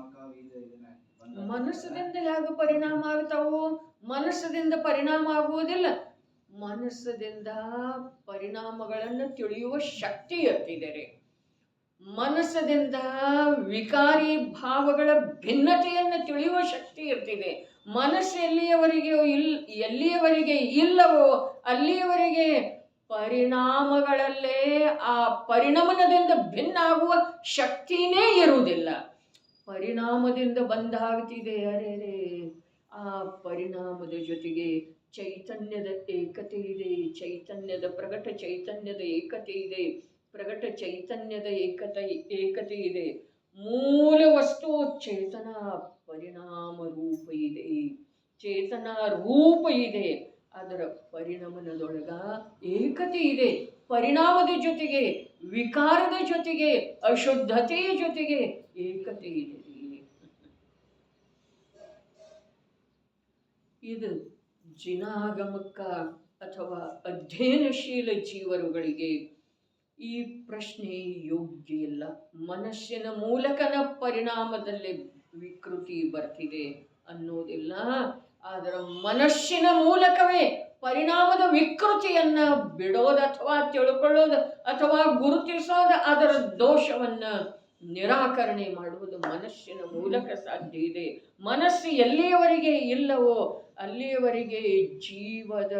ಮನಸ್ಸಿನಿಂದ ಹೇಗೆ ಪರಿಣಾಮ ಆಗ್ತಾವು? ಮನಸ್ಸಿನಿಂದ ಪರಿಣಾಮ ಆಗುವುದಿಲ್ಲ. ಮನಸ್ಸಿನಿಂದ ಪರಿಣಾಮಗಳನ್ನು ತಿಳಿಯುವ ಶಕ್ತಿ ಇರ್ತಿದೆ. ಮನಸ್ಸಿನಿಂದ ವಿಕಾರಿ ಭಾವಗಳ ಭಿನ್ನತೆಯನ್ನು ತಿಳಿಯುವ ಶಕ್ತಿ ಇರ್ತಿದೆ. ಮನಸ್ಸು ಎಲ್ಲಿಯವರೆಗೆ ಇಲ್ಲವೋ ಅಲ್ಲಿಯವರೆಗೆ ಪರಿಣಾಮಗಳಲ್ಲೇ ಆ ಪರಿಣಾಮದಿಂದ ಭಿನ್ನ ಆಗುವ ಶಕ್ತಿನೇ ಇರುವುದಿಲ್ಲ. ಪರಿಣಾಮದಿಂದ ಬಂದಾಗ್ತಿದೆ, ಅರೆ ಆ ಪರಿಣಾಮದ ಜೊತೆಗೆ ಚೈತನ್ಯದ ಏಕತೆ ಇದೆ. ಚೈತನ್ಯದ ಪ್ರಗಟ ಚೈತನ್ಯದ ಏಕತೆ ಇದೆ. ಪ್ರಗಟ ಚೈತನ್ಯದ ಏಕತೆ ಇದೆ. ಮೂಲ ವಸ್ತು ಚೇತನ ಪರಿಣಾಮ ರೂಪ ಇದೆ. ಚೇತನ ರೂಪ ಇದೆ. ಅದರ ಪರಿಣಾಮದೊಳಗ ಏಕತೆ ಇದೆ. ಪರಿಣಾಮದ ಜೊತೆಗೆ, ವಿಕಾರದ ಜೊತೆಗೆ, ಅಶುದ್ಧತೆಯ ಜೊತೆಗೆ ಏಕತೆ ಇದೆ. ಇದು ಜಿನಾಗಮಕ್ಕ ಅಥವಾ ಅಧ್ಯಯನಶೀಲ ಜೀವರುಗಳಿಗೆ ಈ ಪ್ರಶ್ನೆ ಯೋಗ್ಯ ಇಲ್ಲ. ಮನಸ್ಸಿನ ಮೂಲಕನ ಪರಿಣಾಮದಲ್ಲಿ ವಿಕೃತಿ ಬರ್ತಿದೆ ಅನ್ನೋದಿಲ್ಲ. ಆದರೆ ಮನಸ್ಸಿನ ಮೂಲಕವೇ ಪರಿಣಾಮದ ವಿಕೃತಿಯನ್ನ ಬಿಡೋದು ಅಥವಾ ತಿಳ್ಕೊಳ್ಳೋದು ಅಥವಾ ಗುರುತಿಸೋದು, ಅದರ ದೋಷವನ್ನ ನಿರಾಕರಣೆ ಮಾಡುವುದು ಮನಸ್ಸಿನ ಮೂಲಕ ಸಾಧ್ಯ ಇದೆ. ಮನಸ್ಸು ಎಲ್ಲಿಯವರೆಗೆ ಇಲ್ಲವೋ ಅಲ್ಲಿಯವರೆಗೆ ಜೀವದ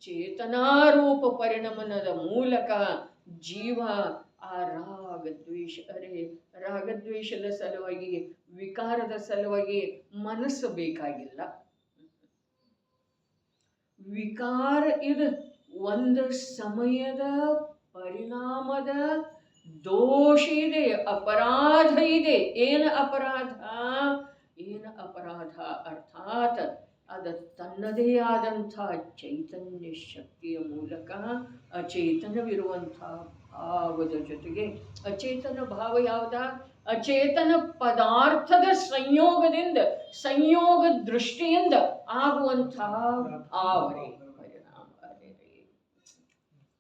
ಚೇತನಾರೂಪ ಪರಿಣಾಮದ ಮೂಲಕ ಜೀವ ಆ ರಾಗದ್ವೇಷದ ಸಲುವಾಗಿ, ವಿಕಾರದ ಸಲುವಾಗಿ ಮನಸ್ಸು ಬೇಕಾಗಿಲ್ಲ. ವಿಕಾರ ಇದು ಒಂದು ಸಮಯದ ಪರಿಣಾಮದ ದೋಷ ಇದೆ, ಅಪರಾಧ ಇದೆ. ಏನು ಅಪರಾಧ ಅರ್ಥಾತ್ ಅದು ತನ್ನದೇ ಆದಂಥ ಚೈತನ್ಯ ಶಕ್ತಿಯ ಮೂಲಕ ಅಚೇತನವಿರುವಂಥ ಭಾವದ ಜೊತೆಗೆ, ಅಚೇತನ ಭಾವ ಯಾವುದ? ಅಚೇತನ ಪದಾರ್ಥದ ಸಂಯೋಗದಿಂದ, ಸಂಯೋಗ ದೃಷ್ಟಿಯಿಂದ ಆಗುವಂತಹ ಭಾವನೆ ಪರಿಣಾಮ.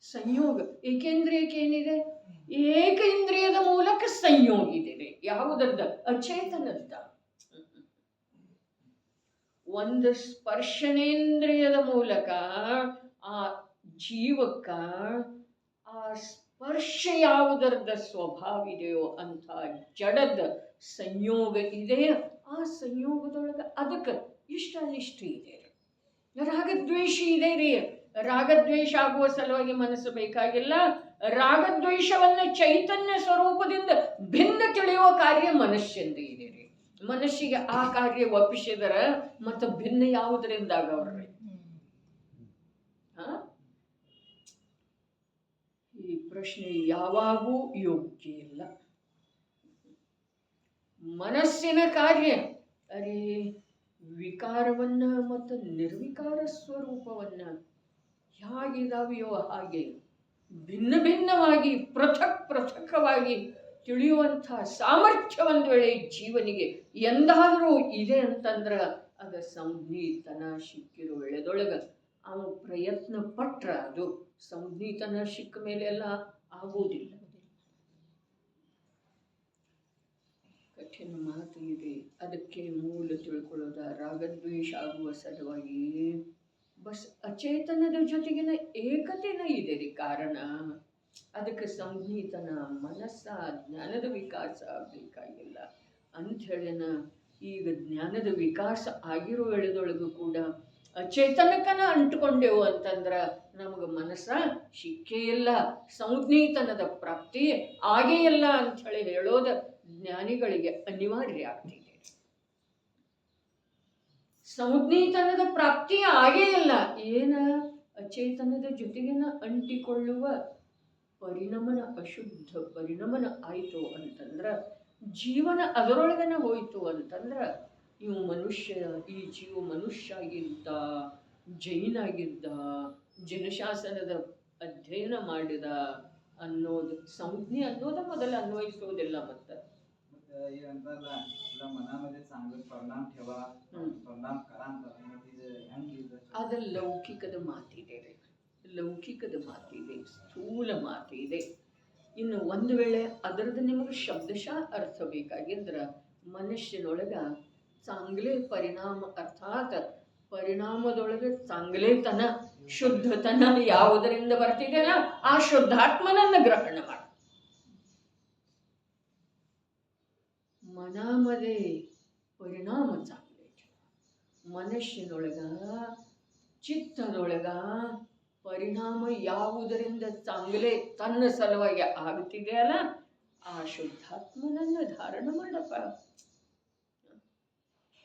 ಸಂಯೋಗ ಏಕೇಂದ್ರಿಯಕ್ಕೇನಿದೆ? ಏಕ ಇಂದ್ರಿಯದ ಮೂಲಕ ಸಂಯೋಗ ಇದೆ. ಯಾವುದರದ? ಅಚೇತನದ. ಒಂದು ಸ್ಪರ್ಶನೇಂದ್ರಿಯದ ಮೂಲಕ ಆ ಜೀವಕ್ಕ ಆ ಸ್ಪರ್ಶ ಯಾವುದರದ ಸ್ವಭಾವ ಇದೆಯೋ ಅಂಥ ಜಡದ ಸಂಯೋಗ ಇದೆ. ಆ ಸಂಯೋಗದೊಳಗೆ ಅದಕ್ಕೆ ಇಷ್ಟ ಅನಿಷ್ಟ ಇದೆ. ರಾಗದ್ವೇಷ ಇದೆ ರೀ. ರಾಗದ್ವೇಷ ಆಗುವ ಸಲುವಾಗಿ ಮನಸ್ಸು ಬೇಕಾಗಿಲ್ಲ. ರಾಗದ್ವೇಷವನ್ನು ಚೈತನ್ಯ ಸ್ವರೂಪದಿಂದ ಭಿನ್ನ ತಿಳಿಯುವ ಕಾರ್ಯ ಮನಸ್ಸಿಂದ ಇದೆ ರೀ. ಮನಸ್ಸಿಗೆ ಆ ಕಾರ್ಯ ಒಪ್ಪಿಸಿದರ ಮತ್ತು ಭಿನ್ನ ಯಾವುದರಿಂದ ಆಗವ್ರಿ? ಈ ಪ್ರಶ್ನೆ ಯಾವಾಗೂ ಯೋಗ್ಯ ಇಲ್ಲ. ಮನಸ್ಸಿನ ಕಾರ್ಯ ಅರೆ ವಿಕಾರವನ್ನ ಮತ್ತು ನಿರ್ವಿಕಾರ ಸ್ವರೂಪವನ್ನ ಹೇಗಿದಾವೆಯೋ ಹಾಗೆ ಭಿನ್ನ ಭಿನ್ನವಾಗಿ ಪೃಥಕ್ವಾಗಿ ತಿಳಿಯುವಂಥ ಸಾಮರ್ಥ್ಯ ಒಂದು ವೇಳೆ ಜೀವನಿಗೆ ಎಂದಾದರೂ ಇದೆ ಅಂತಂದ್ರೆ ಅದು ಸಂಜ್ಞೀತನ ಸಿಕ್ಕಿರೋ ವೇಳೆದೊಳಗೆ ಅವನು ಪ್ರಯತ್ನ ಪಟ್ರ ಅದು ಸಂಜ್ಞೀತನ ಸಿಕ್ಕ ಮೇಲೆಲ್ಲ ಆಗುವುದಿಲ್ಲ. ಕಠಿಣ ಮಾತು ಇದೆ. ಅದಕ್ಕೆ ಮೂಲ ತಿಳ್ಕೊಳ್ಳೋದ ರಾಗದ್ವೇಷ ಆಗುವ ಸಲುವಾಗಿ ಬಸ್ ಅಚೇತನದ ಜೊತೆಗಿನ ಏಕತೆನ ಇದೆ ರೀ ಕಾರಣ. ಅದಕ್ಕೆ ಸಂಗೀತನ ಮನಸ್ಸ ಜ್ಞಾನದ ವಿಕಾಸ ಬೇಕಾಗಿಲ್ಲ ಅಂಥೇಳಿನ ಈಗ ಜ್ಞಾನದ ವಿಕಾಸ ಆಗಿರೋ ವೇಳೆದೊಳಗೂ ಕೂಡ ಅಚೇತನಕ್ಕನ ಅಂಟುಕೊಂಡೆವು ಅಂತಂದ್ರೆ ನಮಗೆ ಮನಸ್ಸ ಸಿಕ್ಕೇ ಇಲ್ಲ, ಸಂಜ್ಞೀತನದ ಪ್ರಾಪ್ತಿ ಆಗೇ ಇಲ್ಲ ಅಂಥೇಳಿ ಹೇಳೋದು ಜ್ಞಾನಿಗಳಿಗೆ ಅನಿವಾರ್ಯ ಆಗ್ತಿದೆ. ಸಂಜ್ಞೀತನದ ಪ್ರಾಪ್ತಿ ಆಗೇ ಇಲ್ಲ. ಏನ ಅಚೇತನದ ಜೊತೆಗಿನ ಅಂಟಿಕೊಳ್ಳುವ ಪರಿಣಮನ ಅಶುದ್ಧ ಪರಿಣಮನ ಆಯಿತು ಅಂತಂದ್ರೆ ಜೀವನ ಅದರೊಳಗನ ಹೋಯಿತು ಅಂತಂದ್ರೆ ಇವು ಮನುಷ್ಯ ಈ ಜೀವ ಮನುಷ್ಯ ಆಗಿದ್ದ, ಜೈನಾಗಿದ್ದ, ಜನಶಾಸನದ ಅಧ್ಯಯನ ಮಾಡಿದ ಅನ್ನೋದು ಸಂಜ್ಞೆ ಅನ್ನೋದ ಮೊದಲು ಅನ್ವಯಿಸೋದಿಲ್ಲ. ಮತ್ತೆ ಏನಂತಾರಲ್ಲ तुला मनामध्ये चांगलं परिणाम ठेवा, परिणाम करा ಅಂತಾರೆ. ಮತ್ತೆ ಇದು ಹೆಂಗಿದೆ? ಅದ ಲೌಕಿಕದ ಮಾತಿದೆ ರೀ, ಲೌಕಿಕದ ಮಾತಿದೆ, ಸ್ಥೂಲ ಮಾತಿದೆ. ಇನ್ನು ಒಂದು ವೇಳೆ ಅದರದ್ದು ನಿಮಗೆ ಶಬ್ದಶಃ ಅರ್ಥ ಬೇಕಾಗಿದ್ರೆ ಮನುಷ್ಯನೊಳಗ चांगले ಪರಿಣಾಮ ಅರ್ಥಾತ್ ಪರಿಣಾಮದೊಳಗೆ चांगलेತನ ಶುದ್ಧತನ ಯಾವುದರಿಂದ ಬರ್ತಿದೆಯಲ್ಲ ಆ ಶುದ್ಧಾತ್ಮನನ್ನು ಗ್ರಹಣ ಮಾಡಿ. मनामध्ये परिणाम चांगले ಮನುಷ್ಯನೊಳಗ ಚಿತ್ತದೊಳಗ ಪರಿಣಾಮ ಯಾವುದರಿಂದ चांगले ತನ್ನ ಸಲುವಾಗಿ ಆಗುತ್ತಿದೆಯಲ್ಲ ಆ ಶುದ್ಧಾತ್ಮನನ್ನು ಧಾರಣ ಮಾಡಪ್ಪ.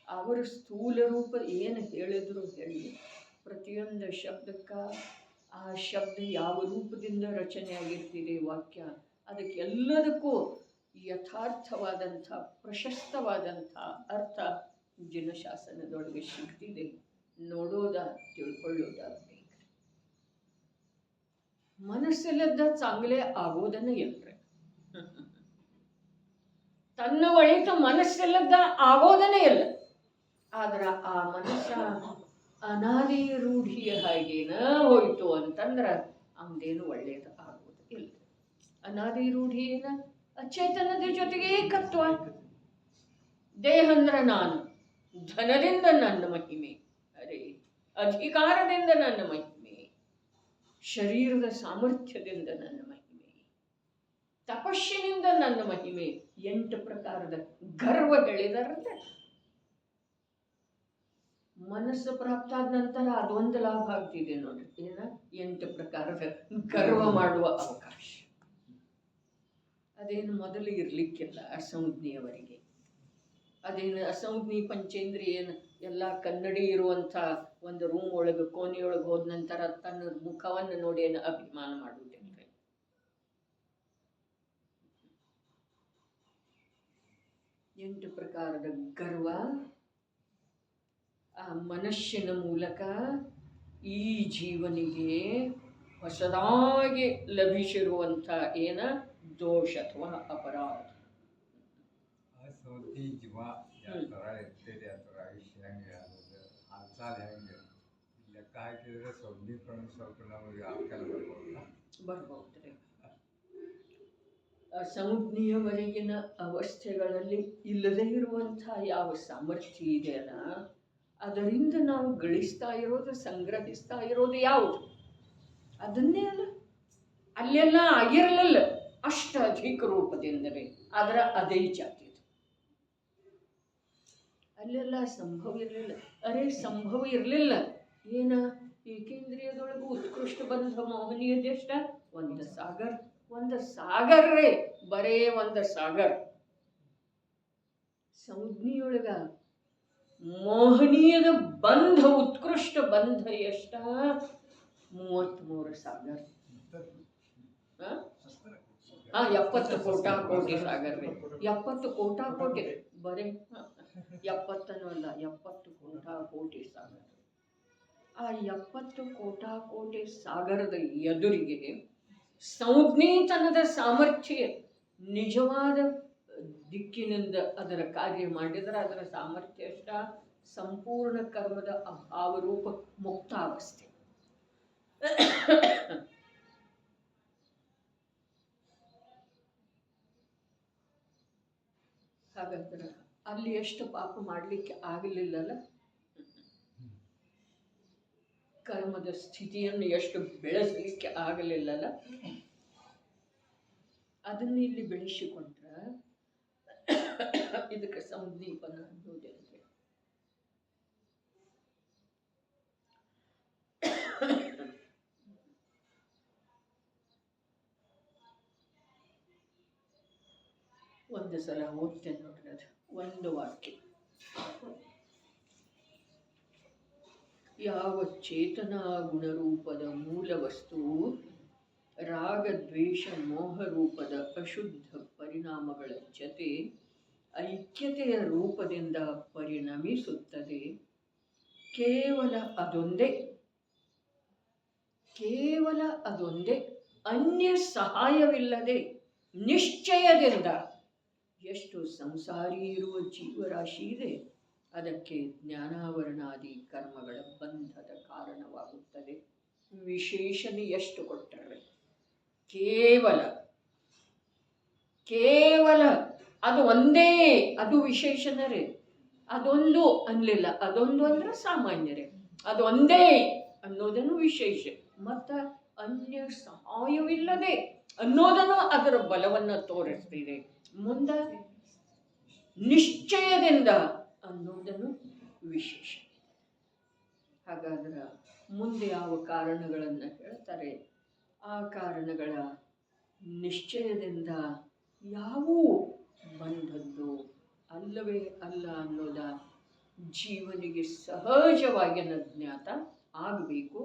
ಅವರ ಸ್ಥೂಲ ರೂಪ ಏನು ಹೇಳಿದ್ರು ಹೇಳಿ, ಪ್ರತಿಯೊಂದು ಶಬ್ದಕ್ಕ ಆ ಶಬ್ದ ಯಾವ ರೂಪದಿಂದ ರಚನೆ ಆಗಿರ್ತಿದೆ ವಾಕ್ಯ, ಅದಕ್ಕೆಲ್ಲದಕ್ಕೂ ಯಥಾರ್ಥವಾದಂಥ ಪ್ರಶಸ್ತವಾದಂಥ ಅರ್ಥ ಜನಶಾಸನದೊಳಗೆ ಸಿಗ್ತಿದೆ. ನೋಡೋದ ತಿಳ್ಕೊಳ್ಳೋದ ಬೇಕು. ಮನಸ್ಸೆಲ್ಲದ चांगले ಆಗೋದನ್ನ ಇಲ್ರಿ. ತನ್ನ ಒಳಿತ ಮನಸ್ಸೆಲ್ಲದ ಆಗೋದನೇ ಇಲ್ಲ. ಆದ್ರೆ ಆ ಮನಸ್ಸ ಅನಾದಿ ರೂಢಿಯ ಹಾಗೇನ ಹೋಯ್ತು ಅಂತಂದ್ರೆ ಅವನದೇನು ಒಳ್ಳೇದು ಆಗೋದು ಇಲ್ಲ. ಅನಾದಿ ರೂಢಿ ಏನ ಅಚೇತನದ ಜೊತೆಗೆ ಏಕತ್ವ. ದೇಹ ಅಂದ್ರೆ ನಾನು, ಧನದಿಂದ ನನ್ನ ಮಹಿಮೆ, ಅರೆ ಅಧಿಕಾರದಿಂದ ನನ್ನ ಮಹಿಮೆ, ಶರೀರದ ಸಾಮರ್ಥ್ಯದಿಂದ ನನ್ನ ಮಹಿಮೆ, ತಪಸ್ಸಿನಿಂದ ನನ್ನ ಮಹಿಮೆ. 8 ಪ್ರಕಾರದ ಗರ್ವ ಹೇಳಿದಾರಂತೆ. ಮನಸ್ಸು ಪ್ರಾಪ್ತ ಆದ ನಂತರ ಅದೊಂದು ಲಾಭ ಆಗ್ತಿದೆ ನೋಡ್ರಿ, ಏನ 8 ಪ್ರಕಾರದ ಗರ್ವ ಮಾಡುವ ಅವಕಾಶ. ಅದೇನು ಮೊದಲು ಇರ್ಲಿಕ್ಕಿಲ್ಲ ಅಸಂಜ್ಞೆಯವರಿಗೆ. ಅದೇನು ಅಸಂಜ್ಞಿ ಪಂಚೇಂದ್ರಿಯ ಏನು ಎಲ್ಲ ಕನ್ನಡಿ ಇರುವಂಥ ಒಂದು ರೂಮ್ ಒಳಗೆ ಕೋಣೆಯೊಳಗೆ ಹೋದ ನಂತರ ತನ್ನ ಮುಖವನ್ನು ನೋಡಿ ಏನು ಅಭಿಮಾನ ಮಾಡುವುದಿಲ್ಲ. 8 ಪ್ರಕಾರದ ಗರ್ವ ಆ ಮನುಷ್ಯನ ಮೂಲಕ ಈ ಜೀವನಿಗೆ ಹೊಸದಾಗಿ ಲಭಿಸಿರುವಂಥ ಏನ ದೋಷ ಅಥವಾ ಅಪರಾಧ. ಸೌತಿ ಜೀವ ಯಾವ ಥರ ಇರ್ತೈತೆ, ಆ ಥರ ಆಯುಷ್ಯ ಹೆಂಗೆ ಆಗೋದು, ಹಾಲ್ಚಾಲ್ ಹೆಂಗೆ ಲೆಕ್ಕ ಹಾಕಿದರೆ ಸೌದಿಪಣ ಸ್ವಲ್ಪ ನಮಗೆ ಆಕಲ್ ಬರ್ಬೋದ್ರಿ. ಸಂಜ್ಞೆಯವರೆಗಿನ ಅವಸ್ಥೆಗಳಲ್ಲಿ ಇಲ್ಲದೇ ಇರುವಂಥ ಯಾವ ಸಾಮರ್ಥ್ಯ ಇದೆಯಲ್ಲ ಅದರಿಂದ ನಾವು ಗಳಿಸ್ತಾ ಇರೋದು, ಸಂಗ್ರಹಿಸ್ತಾ ಇರೋದು ಯಾವುದು? ಅದನ್ನೇ ಅಲ್ಲ. ಅಲ್ಲೆಲ್ಲ ಆಗಿರಲಿಲ್ಲ ಅಷ್ಟ ಅಧಿಕ ರೂಪದಿಂದಲೇ, ಆದ್ರೆ ಅದೇ ಜಾತಿ. ಅಲ್ಲೆಲ್ಲ ಸಂಭವ ಇರಲಿಲ್ಲ. ಅರೆ ಸಂಭವ ಇರಲಿಲ್ಲ ಏನ? ಏಕೇಂದ್ರಿಯದೊಳಗೂ ಉತ್ಕೃಷ್ಟ ಬಂಧ ಮೋಹನೀಯದೆಷ್ಟ? ಒಂದು ಸಾಗರ್, ಒಂದು ಸಾಗರ್ ರೇ, ಬರೇ ಒಂದು ಸಾಗರ್. ಸಂಜ್ಞೆಯೊಳಗ ಮೋಹನೀಯದ ಬಂಧ, ಉತ್ಕೃಷ್ಟ ಬಂಧ ಎಷ್ಟ? 33 ಸಾಗರ್. 70 ಕೋಟಿ ಸಾಗರ್ ರೀ. 70 ಕೋಟಿ ಬರೇ 70 ಅಲ್ಲ, 70 ಕೋಟಿ ಸಾಗರ. ಆ 70 ಕೋಟಿ ಸಾಗರದ ಎದುರಿಗೆ ಸಂಜ್ಞೇತನದ ಸಾಮರ್ಥ್ಯ ನಿಜವಾದ ದಿಕ್ಕಿನಿಂದ ಅದರ ಕಾರ್ಯ ಮಾಡಿದರೆ ಅದರ ಸಾಮರ್ಥ್ಯ ಅಷ್ಟ ಸಂಪೂರ್ಣ ಕರ್ಮದ ಅಭಾವ ರೂಪ ಮುಕ್ತಾವಸ್ಥೆ. ಹಾಗಾದ್ರೆ ಅಲ್ಲಿ ಎಷ್ಟು ಪಾಪ ಮಾಡಲಿಕ್ಕೆ ಆಗಲಿಲ್ಲಲ್ಲ, ಕರ್ಮದ ಸ್ಥಿತಿಯನ್ನು ಎಷ್ಟು ಬೆಳೆಸಲಿಕ್ಕೆ ಆಗಲಿಲ್ಲಲ್ಲ, ಅದನ್ನ ಇಲ್ಲಿ ಬೆಳೆಸಿಕೊಂಡ್ರ ಇದಕ್ಕೆ ಸಂದೀಪನ ಅನ್ನೋದಿಲ್ಲ. ಒಂದು ಸಲ ಓದ್ತೇನೆ ನೋಡ್ರಿ, ಅದು ಒಂದು ವಾಕ್ಯ. ಯಾವ ಚೇತನಾ ಗುಣರೂಪದ ಮೂಲ ವಸ್ತು ರಾಗ ದ್ವೇಷ ಮೋಹ ರೂಪದ ಅಶುದ್ಧ ಪರಿಣಾಮಗಳ ಜೊತೆ ಐಕ್ಯತೆಯ ರೂಪದಿಂದ ಪರಿಣಮಿಸುತ್ತದೆ. ಕೇವಲ ಅದೊಂದೇ, ಕೇವಲ ಅದೊಂದೇ, ಅನ್ಯ ಸಹಾಯವಿಲ್ಲದೆ ನಿಶ್ಚಯದಿಂದ ಎಷ್ಟು ಸಂಸಾರಿ ಇರುವ ಜೀವರಾಶಿ ಇದೆ, ಅದಕ್ಕೆ ಜ್ಞಾನಾವರಣಾದಿ ಕರ್ಮಗಳ ಬಂಧದ ಕಾರಣವಾಗುತ್ತದೆ. ವಿಶೇಷಣ ಎಷ್ಟು ಕೊಟ್ಟರೆ ಕೇವಲ ಕೇವಲ ಅದು ಒಂದೇ, ಅದು ವಿಶೇಷಣರೇ. ಅದೊಂದು ಅನ್ನಲಿಲ್ಲ, ಅದೊಂದು ಅಂದ್ರೆ ಸಾಮಾನ್ಯರೇ, ಅದೊಂದೇ ಅನ್ನೋದನ್ನು ವಿಶೇಷ. ಮತ್ತು ಅನ್ಯ ಸಹಾಯವಿಲ್ಲದೆ ಅನ್ನೋದನ್ನು ಅದರ ಬಲವನ್ನು ತೋರಿಸ್ತಿದೆ. ಮುಂದೆ ನಿಶ್ಚಯದಿಂದ ಅನ್ನೋದನ್ನು ವಿಶೇಷ. ಹಾಗಾದ್ರೆ ಮುಂದೆ ಯಾವ ಕಾರಣಗಳನ್ನು ಹೇಳ್ತಾರೆ, ಆ ಕಾರಣಗಳ ನಿಶ್ಚಯದಿಂದ ಯಾವುವು ಬಂದದ್ದು ಅಲ್ಲವೇ ಅಲ್ಲ ಅನ್ನೋದ ಜೀವನಿಗೆ ಸಹಜವಾಗಿ ಜ್ಞಾತ ಆಗಬೇಕು.